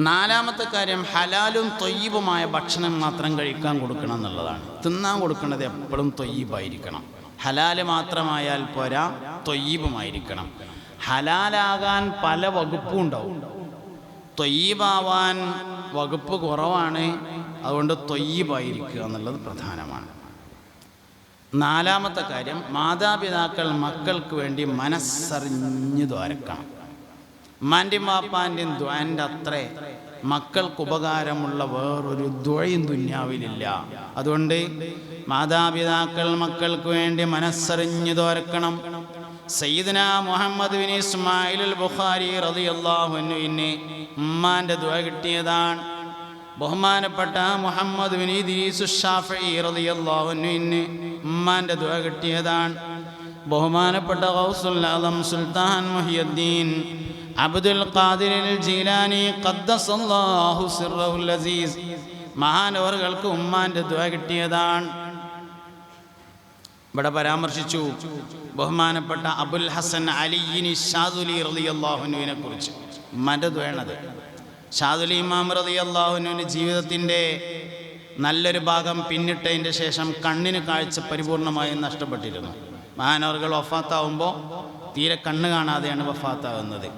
നാലാമത്തെ കാര്യം ഹലാലും തൊയ്യബുമായ ഭക്ഷണം മാത്രം കഴിക്കാൻ കൊടുക്കണം എന്നുള്ളതാണ്. തിന്നാൻ കൊടുക്കുന്നത് എപ്പോഴും തൊയ്യബായിരിക്കണം. ഹലാല് മാത്രമായാൽ പോരാ, തൊയ്യബുമായിരിക്കണം. ഹലാലാകാൻ പല വകുപ്പും ഉണ്ടാവും, തൊയ്യബാവാൻ വകുപ്പ് കുറവാണ്. അതുകൊണ്ട് തൊയ്യബായിരിക്കുക എന്നുള്ളത് പ്രധാനമാണ്. നാലാമത്തെ കാര്യം, മാതാപിതാക്കൾ മക്കൾക്ക് വേണ്ടി മനസ്സറിഞ്ഞ് ദ്വാരക്കണം. ഉമ്മാൻ്റെയും വാപ്പാൻ്റെയും ദ്വാൻ്റെ അത്രേ മക്കൾക്ക് ഉപകാരമുള്ള വേറൊരു ദ്വയും ദുന്യാവിലില്ല. അതുകൊണ്ട് മാതാപിതാക്കൾ മക്കൾക്ക് വേണ്ടി മനസ്സറിഞ്ഞ് ദ്വാരക്കണം. സയ്യിദുനാ മുഹമ്മദ് ബിൻ ഇസ്മായിൽ അൽ ബുഖാരി റളിയല്ലാഹു അൻഹുവിന് ഉമ്മാൻ്റെ ദ്വ കിട്ടിയതാണ്. ബഹുമാനപ്പെട്ട മുഹമ്മദ് ബിൻ ഇദ്രീസ് ശാഫിഈ റളിയല്ലാഹു അൻഹുവിന് ഉമ്മാൻ്റെ ദ്വ കിട്ടിയതാണ്. ബഹുമാനപ്പെട്ട ഗൗസുൽ ആലം സുൽത്താൻ മുഹിയുദ്ദീൻ അബ്ദുൽ ഖാദിർ അൽ ജീലാനി ഖദ്ദസല്ലാഹു സിർറഹുൽ അസീസ് മഹാനവറുകൾക്ക് ഉമ്മാൻ്റെ ദ്വ കിട്ടിയതാണ്. ഇവിടെ പരാമർശിച്ചു ബഹുമാനപ്പെട്ട അബുൽ ഹസൻ അലിയിനി ഷാദുലി റളിയല്ലാഹു അൻഹുവിനെ കുറിച്ച്. ഉമ്മാൻ്റെ ദ്വയാണത്. ഷാദുലി ഇമാം റളിയല്ലാഹു അൻഹുവിൻ്റെ ജീവിതത്തിൻ്റെ നല്ലൊരു ഭാഗം പിന്നിട്ടതിൻ്റെ ശേഷം കണ്ണിന് കാഴ്ച പരിപൂർണമായും നഷ്ടപ്പെട്ടിരുന്നു. മഹാനവറുകൾ വഫാത്താവുമ്പോൾ തീരെ കണ്ണ് കാണാതെയാണ് വഫാത്താവുന്നത്.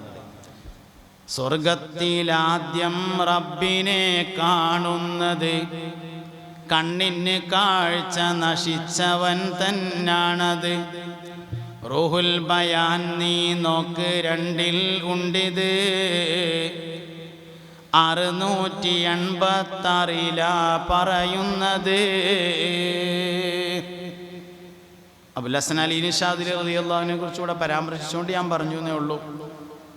സ്വർഗത്തിലാദ്യം റബ്ബിനെ കാണുന്നത് കണ്ണിന് കാഴ്ച നശിച്ചവൻ തന്നാണത്. റൂഹുൽ ബയാൻ നീ നോക്ക് രണ്ടിൽ ഉണ്ടിത് 686 പറയുന്നത്. അബുൽ ഹസൻ അലി ഷാദിലി റളിയല്ലാഹുവിനെ കുറിച്ചുകൂടെ പരാമർശിച്ചുകൊണ്ട് ഞാൻ പറഞ്ഞു എന്നേ ഉള്ളൂ.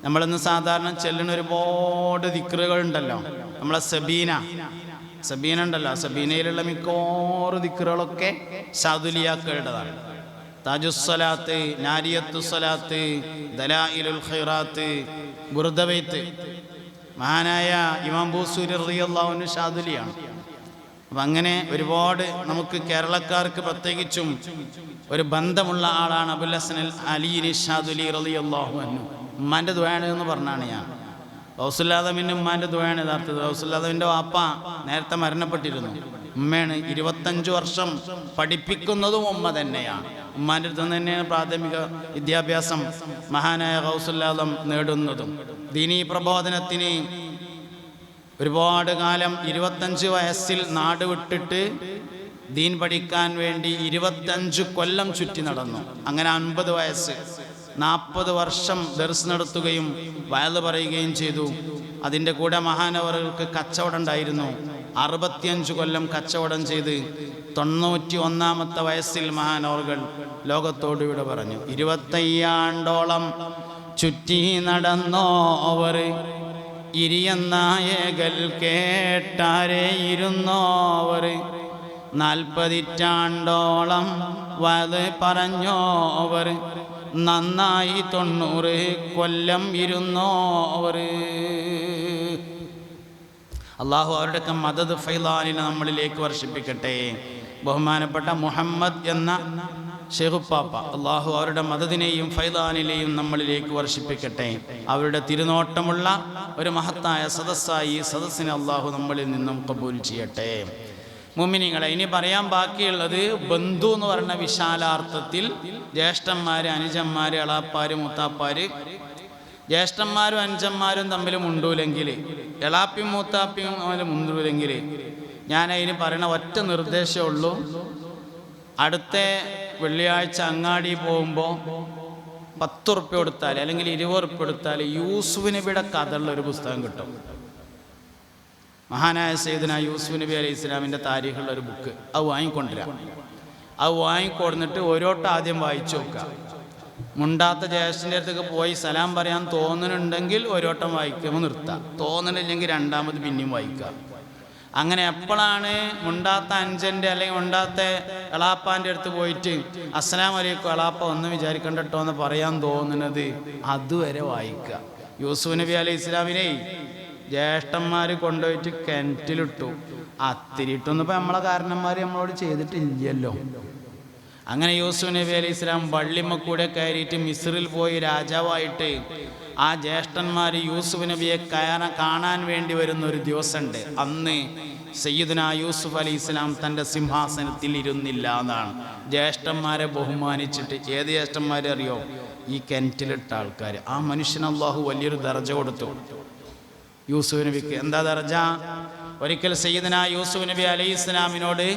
നമ്മളിന്ന് സാധാരണ ചെല്ലുന്ന ഒരുപാട് ദിക്റുകൾ ഉണ്ടല്ലോ. നമ്മളെ സബീന ഉണ്ടല്ലോ, സബീനയിലുള്ള മിക്കവാറും ദിക്റുകളൊക്കെ ഷാദുലിയാക്കളുടേതാണ്. താജുസ്സലാത്ത്, നാരിയത്തുസ്സലാത്ത്, ദലായിലുൽ ഖൈറാത്ത്, ബുർദബൈത്ത്. മഹാനായ ഇമാം ബൂസൂരി റളിയല്ലാഹു അൻഹു ഷാദുലിയാണ്. അപ്പം അങ്ങനെ ഒരുപാട് നമുക്ക് കേരളക്കാർക്ക് പ്രത്യേകിച്ചും ഒരു ബന്ധമുള്ള ആളാണ് അബുൽ ഹസൻ അലി ഷാദുലി റളിയല്ലാഹു അൻഹു. ഉമ്മാൻ്റെ ദ്വയാണ് എന്ന് പറഞ്ഞാണ് ഞാൻ. ഗൗസുല്ലാദമിൻ്റെ ഉമ്മാൻ്റെ ദ്വയാണ് യഥാർത്ഥത്തിൽ. ഗൗസുല്ലാദമിൻ്റെ വാപ്പ നേരത്തെ മരണപ്പെട്ടിരുന്നു. ഉമ്മയാണ് 25 വർഷം പഠിപ്പിക്കുന്നതും ഉമ്മ തന്നെയാണ്. ഉമ്മാൻ്റെ അടുത്ത് നിന്ന് തന്നെയാണ് പ്രാഥമിക വിദ്യാഭ്യാസം മഹാനായ ഗൗസുല്ലാദം നേടുന്നതും. ദീനീ പ്രബോധനത്തിന് ഒരുപാട് കാലം 25 വയസ്സിൽ നാട് വിട്ടിട്ട് ദീൻ പഠിക്കാൻ വേണ്ടി 25 കൊല്ലം ചുറ്റി നടന്നു. അങ്ങനെ 50 വയസ്സ് 40 വർഷം ദർസ് നടത്തുകയും വയല് പറയുകയും ചെയ്തു. അതിൻ്റെ കൂടെ മഹാനവറുകൾക്ക് കച്ചവടം ഉണ്ടായിരുന്നു. 65 കൊല്ലം കച്ചവടം ചെയ്ത് 91-ാമത്തെ വയസ്സിൽ മഹാനവറുകൾ ലോകത്തോട് ഇവിടെ പറഞ്ഞു. 25 ആണ്ടോളം ചുറ്റി നടന്നോവർ ഇരിയന്നായകൽ കേട്ടാരേ ഇരുന്നോവർ 40 ഇറ്റാണ്ടോളം വയത് പറഞ്ഞോവർ നന്നായി 90 കൊല്ലം ഇരുന്നോവർ. അള്ളാഹു അവരുടെയൊക്കെ മദദ് ഫൈലാനിനെ നമ്മളിലേക്ക് വർഷിപ്പിക്കട്ടെ. ബഹുമാനപ്പെട്ട മുഹമ്മദ് എന്ന ഷെയ്ഖുപ്പാപ്പ അള്ളാഹു അവരുടെ മദദിനെയും ഫൈലാനിലെയും നമ്മളിലേക്ക് വർഷിപ്പിക്കട്ടെ. അവരുടെ തിരുനോട്ടമുള്ള ഒരു മഹത്തായ സദസ്സായി ഈ സദസ്സിനെ അള്ളാഹു നമ്മളിൽ നിന്നും കബൂൽ ചെയ്യട്ടെ. മുഅ്മിനീങ്ങളെ, ഇനി പറയാൻ ബാക്കിയുള്ളത് ബന്ധു എന്ന് പറയുന്ന വിശാലാർത്ഥത്തിൽ ജ്യേഷ്ഠന്മാർ, അനുജന്മാർ, എളാപ്പാർ, മൂത്താപ്പാർ. ജ്യേഷ്ഠന്മാരും അനുജന്മാരും തമ്മിൽ മുണ്ടൂലെങ്കിൽ, എളാപ്പിയും മൂത്താപ്പിയും തമ്മിൽ മുണ്ടൂലെങ്കിൽ ഞാൻ അതിന് പറയുന്ന ഒറ്റ നിർദ്ദേശമേ ഉള്ളൂ. അടുത്ത വെള്ളിയാഴ്ച അങ്ങാടി പോകുമ്പോൾ 10 ഉറുപ്പ്യ കൊടുത്താൽ അല്ലെങ്കിൽ 20 ഉറുപ്പ്യ കൊടുത്താൽ യൂസുഫ് നബിയുടെ കഥയുള്ള ഒരു പുസ്തകം കിട്ടും. മഹാനായ സയ്യിദുനാ യൂസുഫ് നബി അലൈഹി ഇസ്ലാമിൻ്റെ താരീഖുള്ള ഒരു ബുക്ക്. അത് വാങ്ങിക്കൊണ്ടിരാം. അത് വാങ്ങിക്കൊടുന്നിട്ട് ഓരോട്ടം ആദ്യം വായിച്ചു നോക്കുക. മുണ്ടാത്ത ജ്യേഷ്ഠൻ്റെ അടുത്തേക്ക് പോയി സലാം പറയാൻ തോന്നുന്നുണ്ടെങ്കിൽ ഓരോട്ടം വായിക്കുമ്പോൾ നിർത്താം. തോന്നുന്നില്ലെങ്കിൽ രണ്ടാമത് പിന്നെയും വായിക്കുക. അങ്ങനെ എപ്പോഴാണ് മുണ്ടാത്ത അഞ്ചൻ്റെ അല്ലെങ്കിൽ മുണ്ടാത്ത എളാപ്പാൻ്റെ അടുത്ത് പോയിട്ട് അസ്സലാമു അലൈക്കും എളാപ്പ ഒന്നും വിചാരിക്കണ്ട കേട്ടോ എന്ന് പറയാൻ തോന്നുന്നത് അതുവരെ വായിക്കുക. യൂസുഫ് നബി അലൈഹി ഇസ്ലാമിനെ ജ്യേഷ്ഠന്മാർ കൊണ്ടുപോയിട്ട് കിണറ്റിലിട്ടു. അത്തിരിട്ടൊന്നും ഇപ്പം നമ്മളെ കാരണന്മാർ നമ്മളോട് ചെയ്തിട്ടില്ലല്ലോ. അങ്ങനെ യൂസുഫ് നബി അലൈഹി ഇസ്ലാം വള്ളിമ്മ കൂടെ കയറിയിട്ട് മിസ്രിൽ പോയി രാജാവായിട്ട് ആ ജ്യേഷ്ഠന്മാർ യൂസുഫ് നബിയെ കാണാൻ വേണ്ടി വരുന്ന ഒരു ദിവസമുണ്ട്. അന്ന് സയ്യിദുനാ യൂസുഫ് അലൈഹി ഇസ്ലാം തൻ്റെ സിംഹാസനത്തിൽ ഇരുന്നില്ല എന്നാണ്. ജ്യേഷ്ഠന്മാരെ ബഹുമാനിച്ചിട്ട്, ഏത് ജ്യേഷ്ഠന്മാരെ അറിയോ? ഈ കിണറ്റിലിട്ട ആൾക്കാർ. ആ മനുഷ്യന് അല്ലാഹു വലിയൊരു ദർജ കൊടുത്തു യൂസുഫ് നബിക്ക്. എന്താ ദർജ? ഒരിക്കൽ സയ്യിദുനാ യൂസുഫ് നബി അലൈഹി ഇസ്ലാമിനോട്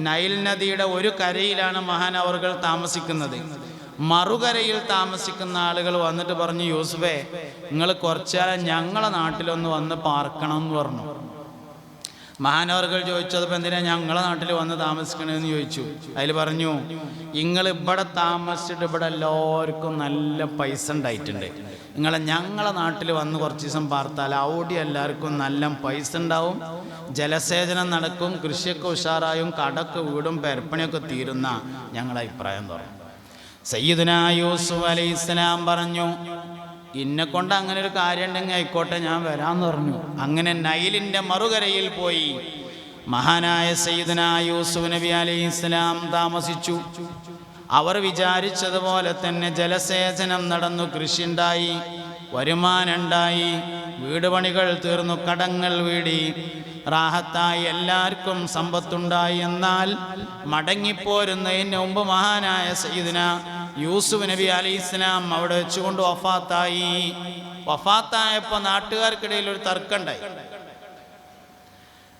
നൈൽ നദിയുടെ ഒരു കരയിലാണ് മഹാനവറുകൾ താമസിക്കുന്നത്. മറുകരയിൽ താമസിക്കുന്ന ആളുകൾ വന്നിട്ട് പറഞ്ഞു, യൂസുഫേ നിങ്ങൾ കുറച്ചാലും ഞങ്ങളെ നാട്ടിലൊന്ന് വന്ന് പാർക്കണം എന്ന് പറഞ്ഞു. മഹാനവറുകൾ ചോദിച്ചപ്പോൾ എന്തിനാ ഞങ്ങളെ നാട്ടിൽ വന്ന് താമസിക്കണമെന്ന് ചോദിച്ചു. അതിൽ പറഞ്ഞു, നിങ്ങൾ ഇവിടെ താമസിച്ചിട്ട് ഇവിടെ എല്ലാവർക്കും നല്ല പൈസ ഉണ്ടായിട്ടുണ്ട്. ഞങ്ങളെ നാട്ടിൽ വന്ന് കുറച്ച് ദിവസം പാർത്താൽ അവിടെ എല്ലാവർക്കും നല്ല പൈസ ഉണ്ടാവും, ജലസേചനം നടക്കും, കൃഷിയൊക്കെ ഉഷാറായും കടക്ക് വീടും പെരപ്പണിയൊക്കെ തീരുന്ന ഞങ്ങളുടെ അഭിപ്രായം പറഞ്ഞു. സയ്യിദുനാ യൂസുഫ് അലൈഹി ഇസ്ലാം പറഞ്ഞു, ഇന്നെ കൊണ്ട് അങ്ങനെ ഒരു കാര്യം ഉണ്ടെങ്കിൽ ആയിക്കോട്ടെ, ഞാൻ വരാമെന്ന് പറഞ്ഞു. അങ്ങനെ നൈലിൻ്റെ മറുകരയിൽ പോയി മഹാനായ സയ്യിദുനാ യൂസുഫ് നബി അലൈഹി ഇസ്ലാം താമസിച്ചു. അവർ വിചാരിച്ചതുപോലെ തന്നെ ജലസേചനം നടന്നു, കൃഷി ഉണ്ടായി, വരുമാനം ഉണ്ടായി, വീട് പണികൾ തീർന്നു, കടങ്ങൾ വീടി, റാഹത്തായി, എല്ലാവർക്കും സമ്പത്തുണ്ടായി. എന്നാൽ മടങ്ങിപ്പോരുന്നതിന് മുമ്പ് മഹാനായ സയ്യിദുനാ യൂസുഫ് നബി അലൈഹി ഇസ്ലാം അവിടെ വെച്ചുകൊണ്ട് വഫാത്തായി. വഫാത്തായപ്പോൾ നാട്ടുകാർക്കിടയിൽ ഒരു തർക്കമുണ്ടായി.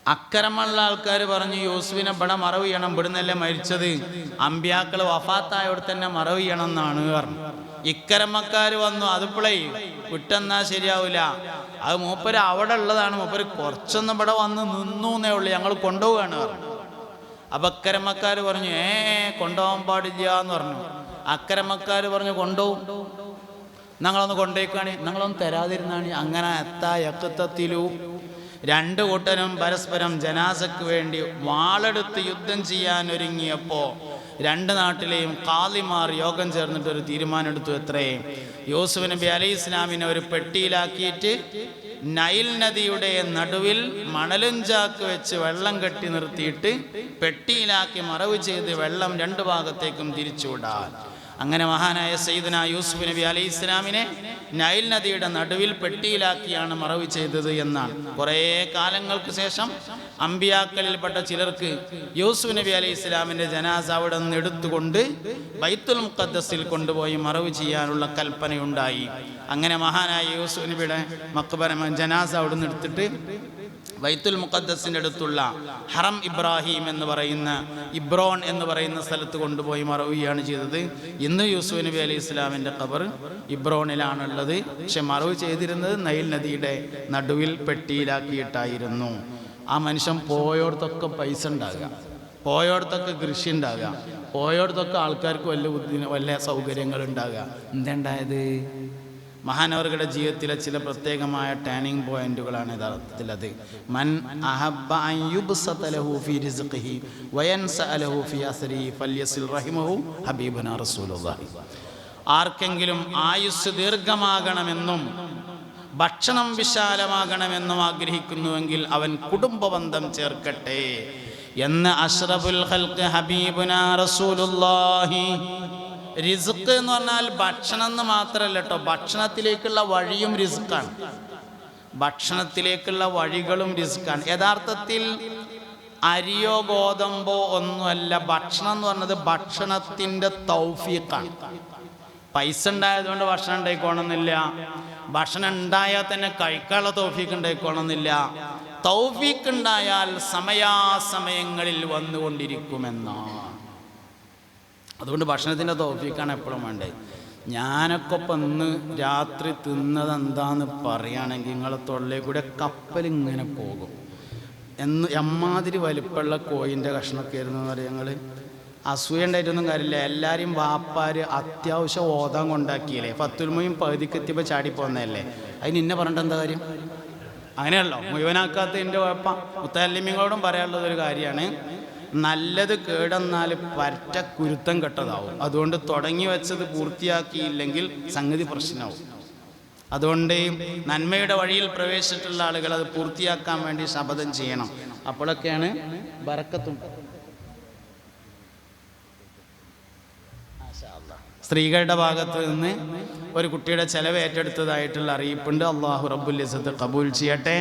അക്കരമുള്ള ആൾക്കാർ പറഞ്ഞു, യൂസുഫിനെ ഇവിടെ മറവ് ചെയ്യണം, ഇവിടുന്നല്ലേ മരിച്ചത്, അമ്പിയാക്കൾ വഫാത്തായോടെ തന്നെ മറവ് ചെയ്യണം എന്നാണ് പറഞ്ഞു. ഇക്കരമക്കാർ വന്നു, അതിപ്പോഴേ വിട്ടെന്നാൽ ശരിയാവില്ല, അത് മൂപ്പര് അവിടെ ഉള്ളതാണ്, മൂപ്പര് കുറച്ചൊന്നും ഇവിടെ വന്ന് നിന്നു എന്നേ ഉള്ളൂ, ഞങ്ങൾ കൊണ്ടുപോവുകയാണ് പറഞ്ഞു. അപ്പം അക്കരമക്കാർ പറഞ്ഞു, കൊണ്ടുപോകാൻ പാടില്ല എന്ന് പറഞ്ഞു. അക്കരമക്കാർ പറഞ്ഞു, കൊണ്ടുപോകും, ഞങ്ങളൊന്ന് കൊണ്ടുപോയിക്കാണി, ഞങ്ങളൊന്ന് തരാതിരുന്നാണ്. അങ്ങനെ എത്തായക്കത്തിലു രണ്ടു കൂട്ടരും പരസ്പരം ജനാസക്ക് വേണ്ടി വാളെടുത്ത് യുദ്ധം ചെയ്യാൻ ഒരുങ്ങിയപ്പോൾ രണ്ട് നാട്ടിലെയും ഖാദിമാർ യോഗം ചേർന്നിട്ടൊരു തീരുമാനമെടുത്തു. എത്രേ? യൂസുഫ് നബി അലൈഹി ഇസ്ലാമിനെ ഒരു പെട്ടിയിലാക്കിയിട്ട് നൈൽ നദിയുടെ നടുവിൽ മണലും ചാക്ക് വെച്ച് വെള്ളം കെട്ടി നിർത്തിയിട്ട് പെട്ടിയിലാക്കി മറവ് ചെയ്ത് വെള്ളം രണ്ടു ഭാഗത്തേക്കും തിരിച്ചുവിടാൻ. അങ്ങനെ മഹാനായ സയ്യിദുനാ യൂസുഫ് നബി അലൈഹി ഇസ്ലാമിനെ നൈൽ നദിയുടെ നടുവിൽ പെട്ടിയിലാക്കിയാണ് മറവ് ചെയ്തത് എന്നാണ്. കുറേ കാലങ്ങൾക്ക് ശേഷം അമ്പിയാക്കളിൽപ്പെട്ട ചിലർക്ക് യൂസുഫ് നബി അലൈഹി ഇസ്ലാമിൻ്റെ ജനാസ അവിടെ നിന്ന് എടുത്തുകൊണ്ട് ബൈത്തുൽ മുഖദ്ദസിൽ കൊണ്ടുപോയി മറവ് ചെയ്യാനുള്ള കൽപ്പനയുണ്ടായി. അങ്ങനെ മഹാനായ യൂസുഫ് നബിയുടെ മഖ്ബറ ജനാസ അവിടെ നിന്ന് എടുത്തിട്ട് ബൈത്തുൽ മുഖദ്ദസിൻ്റെ അടുത്തുള്ള ഹറം ഇബ്രാഹിം എന്ന് പറയുന്ന ഇബ്രോൺ എന്ന് പറയുന്ന സ്ഥലത്ത് കൊണ്ടുപോയി മറവ് ചെയ്യുകയാണ് ചെയ്തത്. ഇന്ന് യൂസുഫ് നബി അലൈഹി ഇസ്ലാമിൻ്റെ ഖബർ ഇബ്രോണിലാണുള്ളത്. പക്ഷെ മറവ് ചെയ്തിരുന്നത് നൈൽ നദിയുടെ നടുവിൽ പെട്ടിയിലാക്കിയിട്ടായിരുന്നു. ആ മനുഷ്യൻ പോയോടത്തൊക്കെ പൈസ ഉണ്ടാകുക, പോയോടത്തൊക്കെ കൃഷി ഉണ്ടാകുക, പോയോടത്തൊക്കെ ആൾക്കാർക്ക് വലിയ സൗകര്യങ്ങൾ ഉണ്ടാകുക. എന്തുണ്ടായത്? മഹാനവറുകളുടെ ജീവിതത്തിലെ ചില പ്രത്യേകമായ ടേണിംഗ് പോയിന്റുകളാണ് യഥാർത്ഥത്തിലത്. മൻ അഹബ്ബ അൻ യുബ്സത ലഹു ഫീ റിസ്ഖിഹി വയൻസ ലഹു ഫീ അസ്രിഹി ഫല്യസിൽ റഹിമഹു ഹബീബുനാ റസൂലുള്ളാഹി. ആർക്കെങ്കിലും ആയുസ് ദീർഘമാകണമെന്നും ഭക്ഷണം വിശാലമാകണമെന്നും ആഗ്രഹിക്കുന്നുവെങ്കിൽ അവൻ കുടുംബബന്ധം ചേർക്കട്ടെ എന്ന് അഷ്റഫുൽ ഖൽഖ് ഹബീബുനാ റസൂലുള്ളാഹി. റിസ്ക് എന്ന് പറഞ്ഞാൽ ഭക്ഷണം എന്ന് മാത്രമല്ല കേട്ടോ, ഭക്ഷണത്തിലേക്കുള്ള വഴിയും റിസ്ക്കാണ്, ഭക്ഷണത്തിലേക്കുള്ള വഴികളും റിസ്ക്കാണ്. യഥാർത്ഥത്തിൽ അരിയോ ഗോതമ്പോ ഒന്നുമല്ല ഭക്ഷണം എന്ന് പറഞ്ഞത്, ഭക്ഷണത്തിൻ്റെ തൗഫീഖാണ്. പൈസ ഉണ്ടായതുകൊണ്ട് ഭക്ഷണം ഉണ്ടായിക്കോണമെന്നില്ല, ഭക്ഷണം ഉണ്ടായാൽ തന്നെ കഴിക്കാനുള്ള തൗഫീഖ് ഉണ്ടായിക്കോണമെന്നില്ല. തൗഫീഖ് ഉണ്ടായാൽ സമയാസമയങ്ങളിൽ വന്നുകൊണ്ടിരിക്കുമെന്നാണ്. അതുകൊണ്ട് ഭക്ഷണത്തിൻ്റെ തൗഫീഖാണ് എപ്പോഴും വേണ്ടത്. ഞാനൊക്കെ ഇപ്പം ഇന്ന് രാത്രി തിന്നത് എന്താന്ന് പറയുകയാണെങ്കിൽ നിങ്ങളെ തൊള്ളയിൽ കൂടെ കപ്പലിങ്ങനെ പോകും. എമ്മാതിരി വലിപ്പമുള്ള കോയിൻ്റെ കഷ്ണമൊക്കെ ആയിരുന്നു എന്ന് പറയാം. ഞങ്ങൾ അസൂയ ഉണ്ടായിട്ടൊന്നും കാര്യമില്ല. എല്ലാവരെയും വാപ്പാർ അത്യാവശ്യം ഓതാൻ കൊണ്ടാക്കിയില്ലേ, ഫത്തുൽ മുഈൻ പകുതിക്കെത്തിയപ്പോൾ ചാടിപ്പോന്നതല്ലേ, അതിന് ഇന്നെ പറഞ്ഞിട്ട് എന്താ കാര്യം? അങ്ങനെയല്ലോ മുഴുവനാക്കാത്തതിൻ്റെ കുഴപ്പം. മുത്തല്ലിമീങ്ങളോടും പറയാനുള്ളത് ഒരു കാര്യമാണ്, നല്ലത് കേടെന്നാൽ പറ്റ കുരുത്തം കെട്ടതാവും. അതുകൊണ്ട് തുടങ്ങി വെച്ചത് പൂർത്തിയാക്കിയില്ലെങ്കിൽ സംഗതി പ്രശ്നമാവും. അതുകൊണ്ട് നന്മയുടെ വഴിയിൽ പ്രവേശിച്ചിട്ടുള്ള ആളുകൾ അത് പൂർത്തിയാക്കാൻ വേണ്ടി ശപഥം ചെയ്യണം. അപ്പോഴൊക്കെയാണ് ബറക്കത്തും. സ്ത്രീകളുടെ ഭാഗത്ത് നിന്ന് ഒരു കുട്ടിയുടെ ചെലവ് ഏറ്റെടുത്തതായിട്ടുള്ള അറിയിപ്പുണ്ട്. അള്ളാഹു റബ്ബുൽ ഇസ്സത്ത് കബൂൽ ചെയ്യട്ടെ,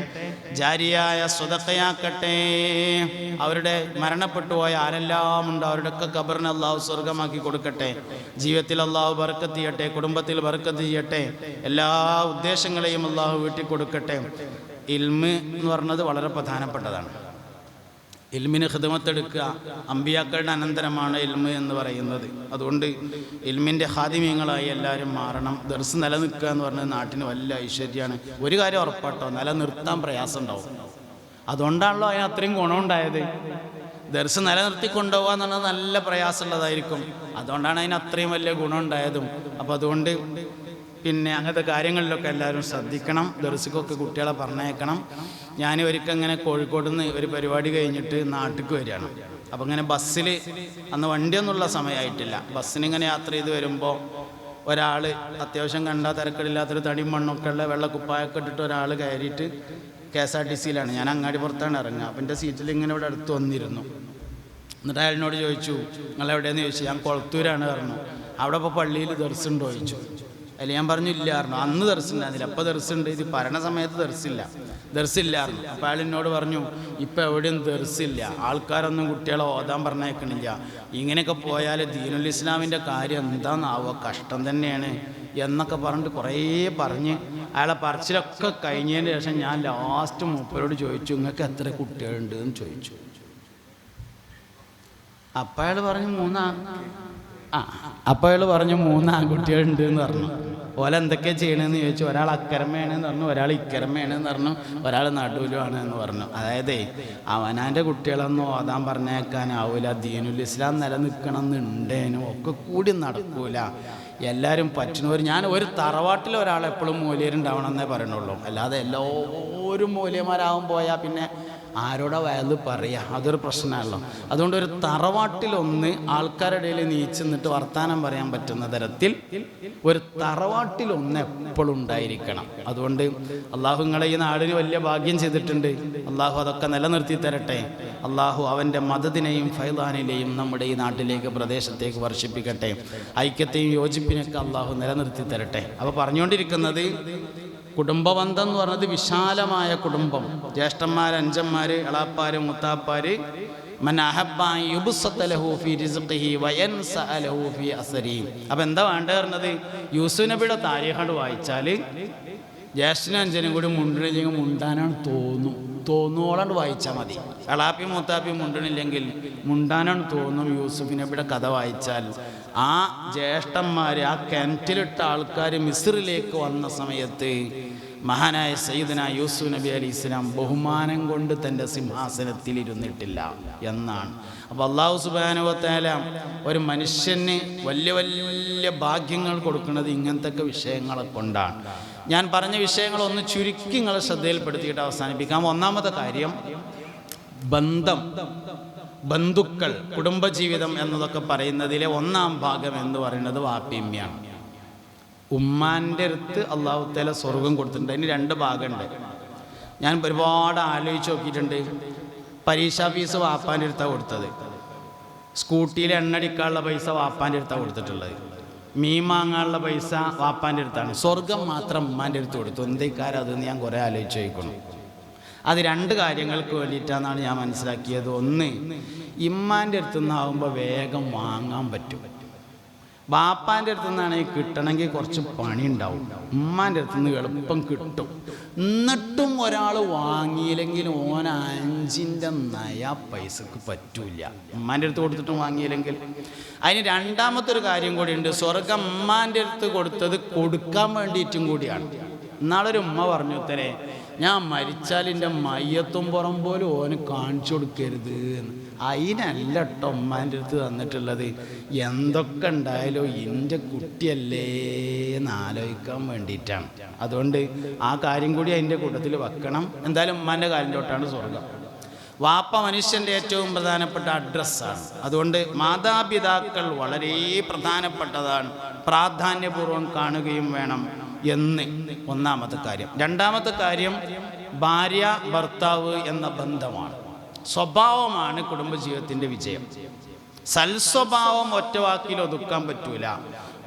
ജാരിയായ സ്വതക്കയാക്കട്ടെ. അവരുടെ മരണപ്പെട്ടു പോയ ആരെല്ലാം ഉണ്ട് അവരുടെയൊക്കെ ഖബറിനെ അള്ളാഹു സ്വർഗമാക്കി കൊടുക്കട്ടെ. ജീവിതത്തിൽ അള്ളാഹു ബർക്കത്ത് ചെയ്യട്ടെ, കുടുംബത്തിൽ ബർക്കത്ത് ചെയ്യട്ടെ, എല്ലാ ഉദ്ദേശങ്ങളെയും അള്ളാഹു വീട്ടിൽ കൊടുക്കട്ടെ. ഇൽമ് എന്ന് പറഞ്ഞത് വളരെ പ്രധാനപ്പെട്ടതാണ്. ഇൽമിന് ഖിദ്മത്തെടുക്കുക അമ്പിയാക്കളുടെ അനന്തരമാണ് ഇൽമ് എന്ന് പറയുന്നത്. അതുകൊണ്ട് ഇൽമിൻ്റെ ഖാദിമീങ്ങളായി എല്ലാവരും മാറണം. ദർസ് നിലനിൽക്കുക എന്ന് പറഞ്ഞത് നാട്ടിന് വലിയ ഐശ്വര്യമാണ്. ഒരു കാര്യം ഉറപ്പാട്ടോ, നിലനിർത്താൻ പ്രയാസം ഉണ്ടാവും. അതുകൊണ്ടാണല്ലോ അതിന് അത്രയും ഗുണമുണ്ടായത്. ദർസ് നിലനിർത്തി കൊണ്ടുപോകുക എന്ന് പറഞ്ഞാൽ നല്ല പ്രയാസമുള്ളതായിരിക്കും. അതുകൊണ്ടാണ് അതിന് അത്രയും വലിയ ഗുണമുണ്ടായതും. അപ്പോൾ അതുകൊണ്ട് പിന്നെ അങ്ങനത്തെ കാര്യങ്ങളിലൊക്കെ എല്ലാവരും ശ്രദ്ധിക്കണം. ദർസിക്കൊക്കെ കുട്ടികളെ പറഞ്ഞേക്കണം. ഞാൻ ഒരിക്കൽ ഇങ്ങനെ കോഴിക്കോട് നിന്ന് ഒരു പരിപാടി കഴിഞ്ഞിട്ട് നാട്ടിലേക്ക് വരികയാണ്. അപ്പോൾ ഇങ്ങനെ ബസ്സിൽ, അന്ന് വണ്ടിയൊന്നുമുള്ള സമയമായിട്ടില്ല, ബസ്സിനിങ്ങനെ യാത്ര ചെയ്ത് വരുമ്പോൾ ഒരാൾ അത്യാവശ്യം കണ്ടാൽ തിരക്കിടില്ലാത്തൊരു തടിയും മണ്ണൊക്കെ ഉള്ള വെള്ളക്കുപ്പായൊക്കെ ഇട്ടിട്ട് ഒരാൾ കയറിയിട്ട് KSRTCയിലാണ്, ഞാൻ അങ്ങാടി പുറത്താണ് ഇറങ്ങുക. അപ്പം എൻ്റെ സീറ്റിൽ ഇങ്ങനെ ഇവിടെ അടുത്ത് വന്നിരുന്നു. എന്നിട്ട് അയാളിനോട് ചോദിച്ചു, നിങ്ങളെവിടെയെന്ന് ചോദിച്ചു. ഞാൻ കൊളത്തൂരാണ് പറഞ്ഞു. അവിടെ ഇപ്പോൾ പള്ളിയിൽ ദർസുണ്ടോ ചോദിച്ചു. അതിൽ ഞാൻ പറഞ്ഞു ഇല്ലായിരുന്നു. അന്ന് ദർസുണ്ടായിരുന്നില്ല, അപ്പോൾ ദർസുണ്ട്. ഇത് ഭരണ സമയത്ത് ദർസില്ലായിരുന്നു. അപ്പോൾ അയാൾ എന്നോട് പറഞ്ഞു, ഇപ്പം എവിടെയും ദർസില്ല, ആൾക്കാരൊന്നും കുട്ടികളെ ഓതാൻ പറഞ്ഞേക്കണില്ല. ഇങ്ങനെയൊക്കെ പോയാൽ ദീനുൽ ഇസ്ലാമിൻ്റെ കാര്യം എന്താണെന്നാവോ, കഷ്ടം തന്നെയാണ് എന്നൊക്കെ പറഞ്ഞിട്ട് കുറേ പറഞ്ഞ് അയാളെ പറച്ചിലൊക്കെ കഴിഞ്ഞതിന് ശേഷം ഞാൻ ലാസ്റ്റ് മൂപ്പരോട് ചോദിച്ചു, നിങ്ങൾക്ക് എത്ര കുട്ടികളുണ്ട് എന്ന് ചോദിച്ചു. അപ്പം അയാൾ പറഞ്ഞു അപ്പോൾ അയാൾ പറഞ്ഞു 3 ആൺകുട്ടികളുണ്ട് എന്ന് പറഞ്ഞു. ഓല എന്തൊക്കെയാണ് ചെയ്യണമെന്ന് ചോദിച്ചു. ഒരാൾ അക്കരമയാണെന്ന് പറഞ്ഞു, ഒരാൾ ഇക്കരമയാണെന്ന് പറഞ്ഞു, ഒരാൾ നടുവിലുമാണ് എന്ന് പറഞ്ഞു. അതായത് അവനാൻ്റെ കുട്ടികളൊന്നും ഓതാൻ പറഞ്ഞേക്കാനാവില്ല, ദീനുൽ ഇസ്ലാം നിലനിൽക്കണം എന്നുണ്ടേനും ഒക്കെ കൂടി നടക്കൂല. എല്ലാവരും പറ്റുന്നവർ, ഞാൻ ഒരു തറവാട്ടിൽ ഒരാളെപ്പോഴും മൂല്യരുണ്ടാവണം എന്നേ പറയണുള്ളൂ. അല്ലാതെ എല്ലാവരും മൂല്യന്മാരാവും പോയാൽ പിന്നെ ആരോടെ വയല് പറയുക, അതൊരു പ്രശ്നമല്ലോ. അതുകൊണ്ട് ഒരു തറവാട്ടിലൊന്ന് ആൾക്കാരുടെ ഇടയിൽ നീച്ച് നിന്നിട്ട് വർത്താനം പറയാൻ പറ്റുന്ന തരത്തിൽ ഒരു തറവാട്ടിലൊന്ന് എപ്പോഴും ഉണ്ടായിരിക്കണം. അതുകൊണ്ട് അള്ളാഹു നിങ്ങളെ ഈ നാടിന് വലിയ ഭാഗ്യം ചെയ്തിട്ടുണ്ട്. അള്ളാഹു അതൊക്കെ നിലനിർത്തി തരട്ടെ. അള്ളാഹു അവൻ്റെ മദദിനെയും ഫൈദാനിലെയും നമ്മുടെ ഈ നാട്ടിലേക്ക്, പ്രദേശത്തേക്ക് വർഷിപ്പിക്കട്ടെ. ഐക്യത്തെയും യോജിപ്പിനെയൊക്കെ അള്ളാഹു നിലനിർത്തി തരട്ടെ. അപ്പോൾ പറഞ്ഞുകൊണ്ടിരിക്കുന്നത്, കുടുംബബന്ധം എന്ന് പറഞ്ഞത് വിശാലമായ കുടുംബം. ജ്യേഷ്ഠന്മാർ, അഞ്ചന്മാർ, എളാപ്പാർ, മുത്താപ്പാർ. മൻ അഹബ്ബ അൻ യുബ്സത ലഹു ഫീ റിസ്ഖിഹി വയൻസഅ ലഹു ഫീ അസ്രിഹി. അപ്പോൾ എന്താ വേണ്ടത് പറഞ്ഞത്, യൂസുഫ് നബിയുടെ താരീഖ് വായിച്ചാൽ ജ്യേഷ്ഠനും അഞ്ചനും കൂടി മുണ്ടണില്ലെങ്കിൽ മുണ്ടാനാണ് തോന്നുവോളാണ്ട് വായിച്ചാൽ മതി. എളാപ്പിയും മൂത്താപ്പിയും മുണ്ടണില്ലെങ്കിൽ മുണ്ടാനാണ് തോന്നും. യൂസുഫ് നബിയുടെ കഥ വായിച്ചാൽ ആ ജ്യേഷ്ഠന്മാർ, ആ കിണറ്റിലിട്ട ആൾക്കാർ മിസ്റിലേക്ക് വന്ന സമയത്ത് മഹാനായ സയ്യിദന യൂസുഫ് നബി അലൈഹി ഇസ്ലാം ബഹുമാനം കൊണ്ട് തൻ്റെ സിംഹാസനത്തിൽ ഇരുന്നിട്ടില്ല എന്നാണ്. അപ്പോൾ അല്ലാഹു സുബ്ഹാനഹു വ തആല ഒരു മനുഷ്യന് വലിയ വലിയ ഭാഗ്യങ്ങൾ കൊടുക്കുന്നത് ഇങ്ങനത്തെ വിഷയങ്ങളെ കൊണ്ടാണ്. ഞാൻ പറഞ്ഞ വിഷയങ്ങളൊന്ന് ചുരുക്കി നിങ്ങളെ ശ്രദ്ധയിൽപ്പെടുത്തിയിട്ട് അവസാനിപ്പിക്കാം. ഒന്നാമത്തെ കാര്യം, ബന്ധുക്കൾ, കുടുംബജീവിതം എന്നതൊക്കെ പറയുന്നതിലെ ഒന്നാം ഭാഗം എന്ന് പറയുന്നത് വാപ്പിയമ്മയാണ്. ഉമ്മാൻ്റെ അടുത്ത് അള്ളാഹു തആല സ്വർഗം കൊടുത്തിട്ടുണ്ട്. അതിന് 2 ഭാഗമുണ്ട്. ഞാൻ ഒരുപാട് ആലോചിച്ച് നോക്കിയിട്ടുണ്ട്. പരീക്ഷാ ഫീസ് വാപ്പാൻ്റെ അടുത്താണ് കൊടുത്തത്. സ്കൂട്ടിയിൽ എണ്ണടിക്കാനുള്ള പൈസ വാപ്പാൻ്റെ അടുത്താണ് കൊടുത്തിട്ടുള്ളത്. മീൻ വാങ്ങാനുള്ള പൈസ വാപ്പാൻ്റെ അടുത്താണ്. സ്വർഗം മാത്രം ഉമ്മാൻ്റെ അടുത്ത് കൊടുത്തു. എന്തേക്കാരം അതെന്ന് ഞാൻ കുറേ ആലോചിച്ച് ചോദിക്കണം. അത് 2 കാര്യങ്ങൾക്ക് വേണ്ടിയിട്ടാണെന്നാണ് ഞാൻ മനസ്സിലാക്കിയത്. ഒന്ന്, ഇമ്മാൻ്റെ അടുത്തു നിന്നാകുമ്പോൾ വേഗം വാങ്ങാൻ പറ്റും. ബാപ്പാൻ്റെ അടുത്തു നിന്നാണെങ്കിൽ കിട്ടണമെങ്കിൽ കുറച്ച് പണി ഉണ്ടാവും. ഉമ്മാൻ്റെ അടുത്തു നിന്ന് എളുപ്പം കിട്ടും. എന്നിട്ടും ഒരാൾ വാങ്ങിയില്ലെങ്കിൽ ഓൻ 5ൻ്റെ നയ പൈസക്ക് പറ്റൂല. ഉമ്മാൻ്റെ അടുത്ത് കൊടുത്തിട്ടും വാങ്ങിയില്ലെങ്കിൽ. അതിന് രണ്ടാമത്തെ ഒരു കാര്യം കൂടിയുണ്ട്. സ്വർഗം ഉമ്മാൻ്റെ അടുത്ത് കൊടുത്തത് കൊടുക്കാൻ വേണ്ടിയിട്ടും കൂടിയാണ്. ഇന്നാളൊരു ഉമ്മ പറഞ്ഞു, ഉത്തരേ ഞാൻ മരിച്ചാൽ എൻ്റെ മയ്യത്തും പുറം പോലും ഓന് കാണിച്ചു കൊടുക്കരുത് എന്ന്. അതിനല്ല കേട്ടോ ഉമ്മാൻ്റെ അടുത്ത് തന്നിട്ടുള്ളത്. എന്തൊക്കെ ഉണ്ടായാലും എൻ്റെ കുട്ടിയല്ലേ എന്ന് ആലോചിക്കാൻ വേണ്ടിയിട്ടാണ്. അതുകൊണ്ട് ആ കാര്യം കൂടി അതിൻ്റെ കൂട്ടത്തിൽ വെക്കണം. എന്തായാലും ഉമ്മാൻ്റെ കാലിൻ്റെ സ്വർഗം. വാപ്പ മനുഷ്യൻ്റെ ഏറ്റവും പ്രധാനപ്പെട്ട അഡ്രസ്സാണ്. അതുകൊണ്ട് മാതാപിതാക്കൾ വളരെ പ്രധാനപ്പെട്ടതാണ്, പ്രാധാന്യപൂർവ്വം കാണുകയും വേണം എന്ന് ഒന്നാമത്തെ കാര്യം. രണ്ടാമത്തെ കാര്യം ഭാര്യ ഭർത്താവ് എന്ന ബന്ധമാണ്. സ്വഭാവമാണ് കുടുംബജീവിതത്തിൻ്റെ വിജയം. സൽസ്വഭാവം ഒറ്റ വാക്കിൽ ഒതുക്കാൻ പറ്റൂല.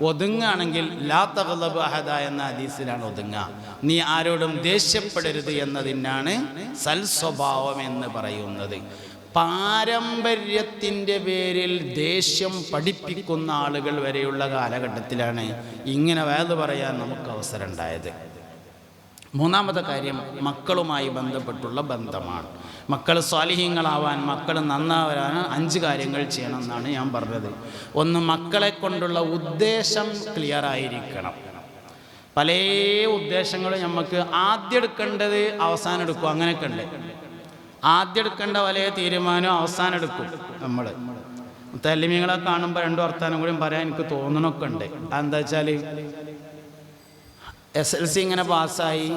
ഒതുങ്ങാണെങ്കിൽ ലാ തഗ്ളബ് അഹദ എന്ന ഹദീസിലാണ് ഒതുങ്ങുക. നീ ആരോടും ദേഷ്യപ്പെടരുത് എന്നതിനാണ് സൽസ്വഭാവം എന്ന് പറയുന്നത്. പാരമ്പര്യത്തിൻ്റെ പേരിൽ ദേഷ്യം പഠിപ്പിക്കുന്ന ആളുകൾ വരെയുള്ള കാലഘട്ടത്തിലാണ് ഇങ്ങനെ വേദ പറയാൻ നമുക്ക് അവസരം ഉണ്ടായത്. മൂന്നാമത്തെ കാര്യം മക്കളുമായി ബന്ധപ്പെട്ടുള്ള ബന്ധമാണ്. മക്കൾ സ്വാലിഹീങ്ങളാവാൻ, മക്കൾ നന്നാവാൻ 5 കാര്യങ്ങൾ ചെയ്യണം എന്നാണ് ഞാൻ പറഞ്ഞത്. ഒന്ന്, മക്കളെ കൊണ്ടുള്ള ഉദ്ദേശം ക്ലിയർ ആയിരിക്കണം. പല ഉദ്ദേശങ്ങളും നമുക്ക് ആദ്യം എടുക്കേണ്ടത് അവസാനം എടുക്കും, അങ്ങനെയൊക്കെ ഉണ്ട്. ആദ്യം എടുക്കേണ്ട പല തീരുമാനവും അവസാനം എടുക്കും. നമ്മൾ തല്ലിമീങ്ങളെ കാണുമ്പോൾ 2 വർത്താനം കൂടി പറയാൻ എനിക്ക് തോന്നണമൊക്കെ ഉണ്ട്. അതെന്താ വെച്ചാൽ SLC ഇങ്ങനെ പാസ്സായി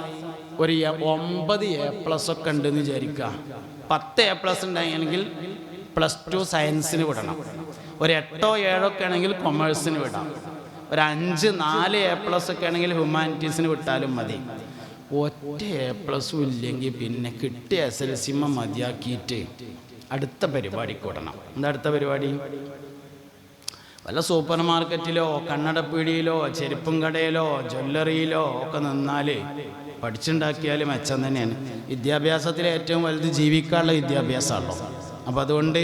ഒരു 9 A+ ഒക്കെ ഉണ്ടെന്ന് വിചാരിക്കുക. 10 A+ ഉണ്ടായെങ്കിൽ +2 സയൻസിന് വിടണം. ഒരു 8 or 7 ഒക്കെ ആണെങ്കിൽ കൊമേഴ്സിന് വിടാം. ഒരു 5, 4 A+ ഒക്കെ ആണെങ്കിൽ ഹ്യൂമാനിറ്റീസിന് വിട്ടാലും മതി. ഒറ്റ A+ ഇല്ലെങ്കിൽ പിന്നെ കിട്ടിയ SLC മതിയാക്കിയിട്ട് അടുത്ത പരിപാടിക്ക് വിടണം. എന്താ അടുത്ത പരിപാടി? വല്ല സൂപ്പർ മാർക്കറ്റിലോ കണ്ണടപ്പീടിയിലോ ചെരുപ്പും കടയിലോ ജ്വല്ലറിയിലോ ഒക്കെ നിന്നാൽ പഠിച്ചുണ്ടാക്കിയാൽ മെച്ചം തന്നെയാണ്. വിദ്യാഭ്യാസത്തിലെ ഏറ്റവും വലുത് ജീവിക്കാനുള്ള വിദ്യാഭ്യാസമാണല്ലോ. അപ്പോൾ അതുകൊണ്ട്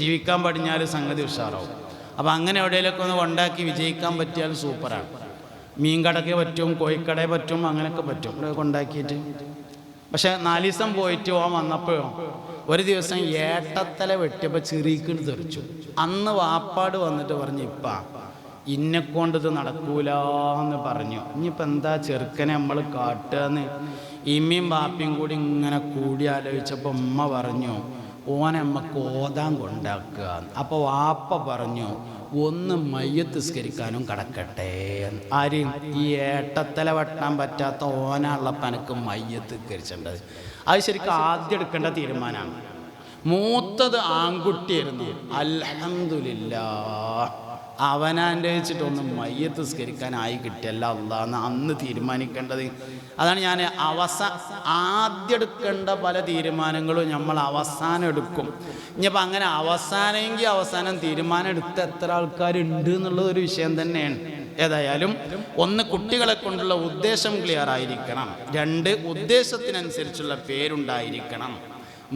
ജീവിക്കാൻ പഠിഞ്ഞാൽ സംഗതി ഉഷാറാവും. അപ്പോൾ അങ്ങനെ എവിടെയെങ്കിലൊക്കെ ഒന്ന് കൊണ്ടാക്കി വിജയിക്കാൻ പറ്റിയാൽ സൂപ്പറാണ്. മീൻ കടയ്ക്ക് പറ്റും, കോഴിക്കടയെ പറ്റും, അങ്ങനെയൊക്കെ പറ്റും കൊണ്ടാക്കിയിട്ട്. പക്ഷെ 4 ദിവസം പോയിട്ട് വന്നപ്പോഴോ ഒരു ദിവസം ഏട്ടത്തല വെട്ടിയപ്പോൾ ചെറിയിക്കിട്ട് തെറിച്ചു. അന്ന് വാപ്പാട് വന്നിട്ട് പറഞ്ഞു, ഇപ്പാ ഇന്നെക്കൊണ്ട് ഇത് നടക്കൂലെന്ന് പറഞ്ഞു. ഇനിയിപ്പോൾ എന്താ ചെറുക്കനെ നമ്മൾ കാട്ടുകയെന്ന് ഇമ്മയും ബാപ്പയും കൂടി ഇങ്ങനെ കൂടി ആലോചിച്ചപ്പോൾ ഉമ്മ പറഞ്ഞു, ഓനെ അമ്മക്ക് ഓതാൻ കൊണ്ടാക്കുക. അപ്പോൾ വാപ്പ പറഞ്ഞു, ഒന്ന് മയ്യത്ത് നിസ്കരിക്കാനും കടക്കട്ടെ. ആരും ഈ ഏട്ടത്തല വെട്ടാൻ പറ്റാത്ത ഓനാനുള്ള പനക്ക് മയ്യത്ത് നിസ്കരിച്ചേണ്ടത്. അത് ശരിക്കും ആദ്യം എടുക്കേണ്ട തീരുമാനമാണ്. മൂത്തത് ആൺകുട്ടിയായിരുന്നു. അൽഹംദുലില്ലാഹ് അവനാൻ്റെ വെച്ചിട്ടൊന്നും മയ്യത്ത് നിസ്കരിക്കാനായി കിട്ടിയല്ല അള്ളാന്ന് അന്ന് തീരുമാനിക്കേണ്ടത്. അതാണ് ഞാൻ ആദ്യം എടുക്കേണ്ട പല തീരുമാനങ്ങളും നമ്മൾ അവസാനം എടുക്കും. ഇനിയിപ്പോൾ അങ്ങനെ അവസാനം തീരുമാനം എടുത്ത എത്ര ആൾക്കാരുണ്ട് എന്നുള്ളതൊരു വിഷയം തന്നെയാണ്. ഏതായാലും ഒന്ന്, കുട്ടികളെ കൊണ്ടുള്ള ഉദ്ദേശം ക്ലിയർ ആയിരിക്കണം. 2, ഉദ്ദേശത്തിനനുസരിച്ചുള്ള പേരുണ്ടായിരിക്കണം.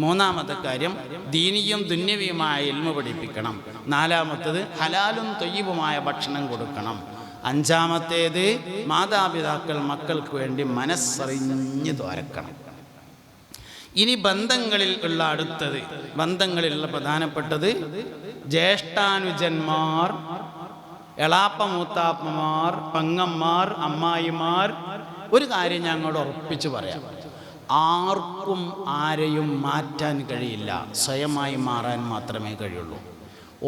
മൂന്നാമത്തെ കാര്യം ദീനിയും ദുന്യവിയുമായ ഇൽമ പഠിപ്പിക്കണം. 4-മത്തേത് ഹലാലും തൊയ്യിബുമായ ഭക്ഷണം കൊടുക്കണം. 5-മത്തേത് മാതാപിതാക്കൾ മക്കൾക്ക് വേണ്ടി മനസ്സറിഞ്ഞ് ദ്വാരക്കണം. ഇനി ബന്ധങ്ങളിൽ ഉള്ള അടുത്തത്, ബന്ധങ്ങളിലുള്ള പ്രധാനപ്പെട്ടത് ജ്യേഷ്ഠാനുജന്മാർ, എളാപ്പ മൂത്താപ്പമാർ, പെങ്ങന്മാർ, അമ്മായിമാർ. ഒരു കാര്യം ഞങ്ങളോട് ഉറപ്പിച്ച് പറയാം, ആർക്കും ആരെയും മാറ്റാൻ കഴിയില്ല, സ്വയമായി മാറാൻ മാത്രമേ കഴിയുള്ളൂ.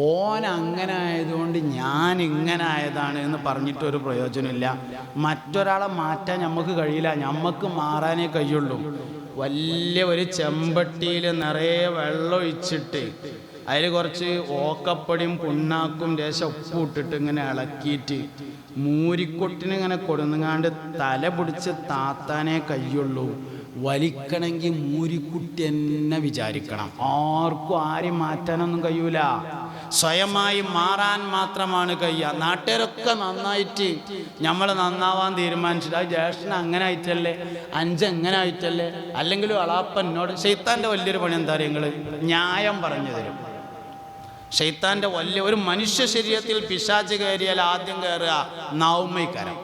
ഓൻ അങ്ങനെ ആയതുകൊണ്ട് ഞാൻ ഇങ്ങനെ ആയതാണ് എന്ന് പറഞ്ഞിട്ടൊരു പ്രയോജനമില്ല. മറ്റൊരാളെ മാറ്റാൻ നമുക്ക് കഴിയില്ല, നമുക്ക് മാറാനേ കഴിയുള്ളൂ. വലിയ ഒരു ചെമ്പട്ടിയിൽ നിറയെ വെള്ളം ഒഴിച്ചിട്ട് അതിൽ കുറച്ച് ഓക്കപ്പൊടിയും പുണ്ണാക്കും ലേശം ഉപ്പും ഇട്ടിട്ട് ഇങ്ങനെ ഇളക്കിയിട്ട് മൂരിക്കൊട്ടിനിങ്ങനെ കൊടുങ്ങാണ്ട് തല പിടിച്ച് താത്താനേ കഴിയുള്ളൂ. വലിക്കണമെങ്കിൽ മൂരിക്കുട്ടി എന്നെ വിചാരിക്കണം. ആർക്കും ആരെയും മാറ്റാനൊന്നും കഴിയൂല, സ്വയമായി മാറാൻ മാത്രമാണ് കഴിയുക. നാട്ടുകാരൊക്കെ നന്നായിട്ട് നമ്മൾ നന്നാവാൻ തീരുമാനിച്ചിട്ട് ആ ജ്യേഷ്ഠൻ അങ്ങനെ ആയിട്ടല്ലേ, 5 എങ്ങനെ ആയിട്ടല്ലേ, അല്ലെങ്കിലും അളാപ്പനോട്. ശൈത്താൻ്റെ വലിയൊരു പണി എന്താ പറയുക, നിങ്ങൾ ന്യായം പറഞ്ഞു തരും. ശൈത്താൻ്റെ ഒരു മനുഷ്യ ശരീരത്തിൽ പിശാച് കയറിയാൽ ആദ്യം കയറുക നാവുമ്മൈക്കാരം.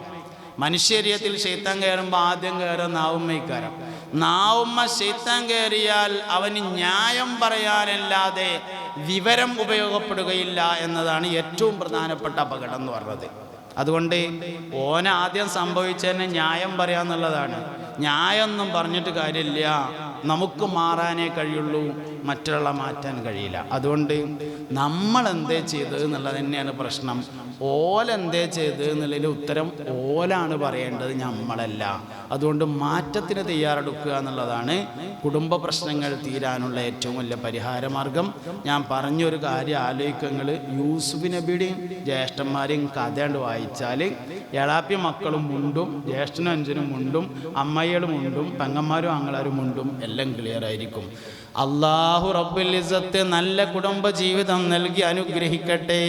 മനുഷ്യ ശരീരത്തിൽ ശൈത്താൻ കയറുമ്പോൾ ആദ്യം കയറുക നാവുമ്മൈക്കാരം. നാവുമ്മ ശൈത്താൻ കയറിയാൽ അവന് ന്യായം പറയാനല്ലാതെ വിവരം ഉപയോഗപ്പെടുകയില്ല എന്നതാണ് ഏറ്റവും പ്രധാനപ്പെട്ട അപകടം എന്ന് പറഞ്ഞത്. അതുകൊണ്ട് ഓന ആദ്യം സംഭവിച്ചതിന് ന്യായം പറയാന്നുള്ളതാണ്. ന്യായമൊന്നും പറഞ്ഞിട്ട് കാര്യമില്ല. നമുക്ക് മാറാനേ കഴിയുള്ളൂ, മറ്റുള്ള മാറ്റാൻ കഴിയില്ല. അതുകൊണ്ട് നമ്മൾ എന്തേ ചെയ്തത് എന്നുള്ളത് തന്നെയാണ് പ്രശ്നം. ഓലെന്തേ ചെയ്തത് എന്നുള്ളതിൽ ഉത്തരം ഓലാണ് പറയേണ്ടത്, നമ്മളല്ല. അതുകൊണ്ട് മാറ്റത്തിന് തയ്യാറെടുക്കുക എന്നുള്ളതാണ് കുടുംബ പ്രശ്നങ്ങൾ തീരാനുള്ള ഏറ്റവും വലിയ പരിഹാരമാർഗം. ഞാൻ പറഞ്ഞൊരു കാര്യം ആലോചിക്കുക, യൂസുഫ് നബിയുടെയും ജ്യേഷ്ഠന്മാരെയും കഥ വായിച്ചാൽ എളാപ്പി മക്കളും മുണ്ടും, ജ്യേഷ്ഠനും അഞ്ചനും മുണ്ടും, അമ്മകളും മുണ്ടും, പെങ്ങന്മാരും ആങ്ങളാരും മുണ്ടും, എല്ലാം ക്ലിയർ ആയിരിക്കും. അല്ലാഹു റബ്ബുൽ ഇസ്സത്ത് നല്ല കുടുംബ ജീവിതം നൽകി അനുഗ്രഹിക്കട്ടെ.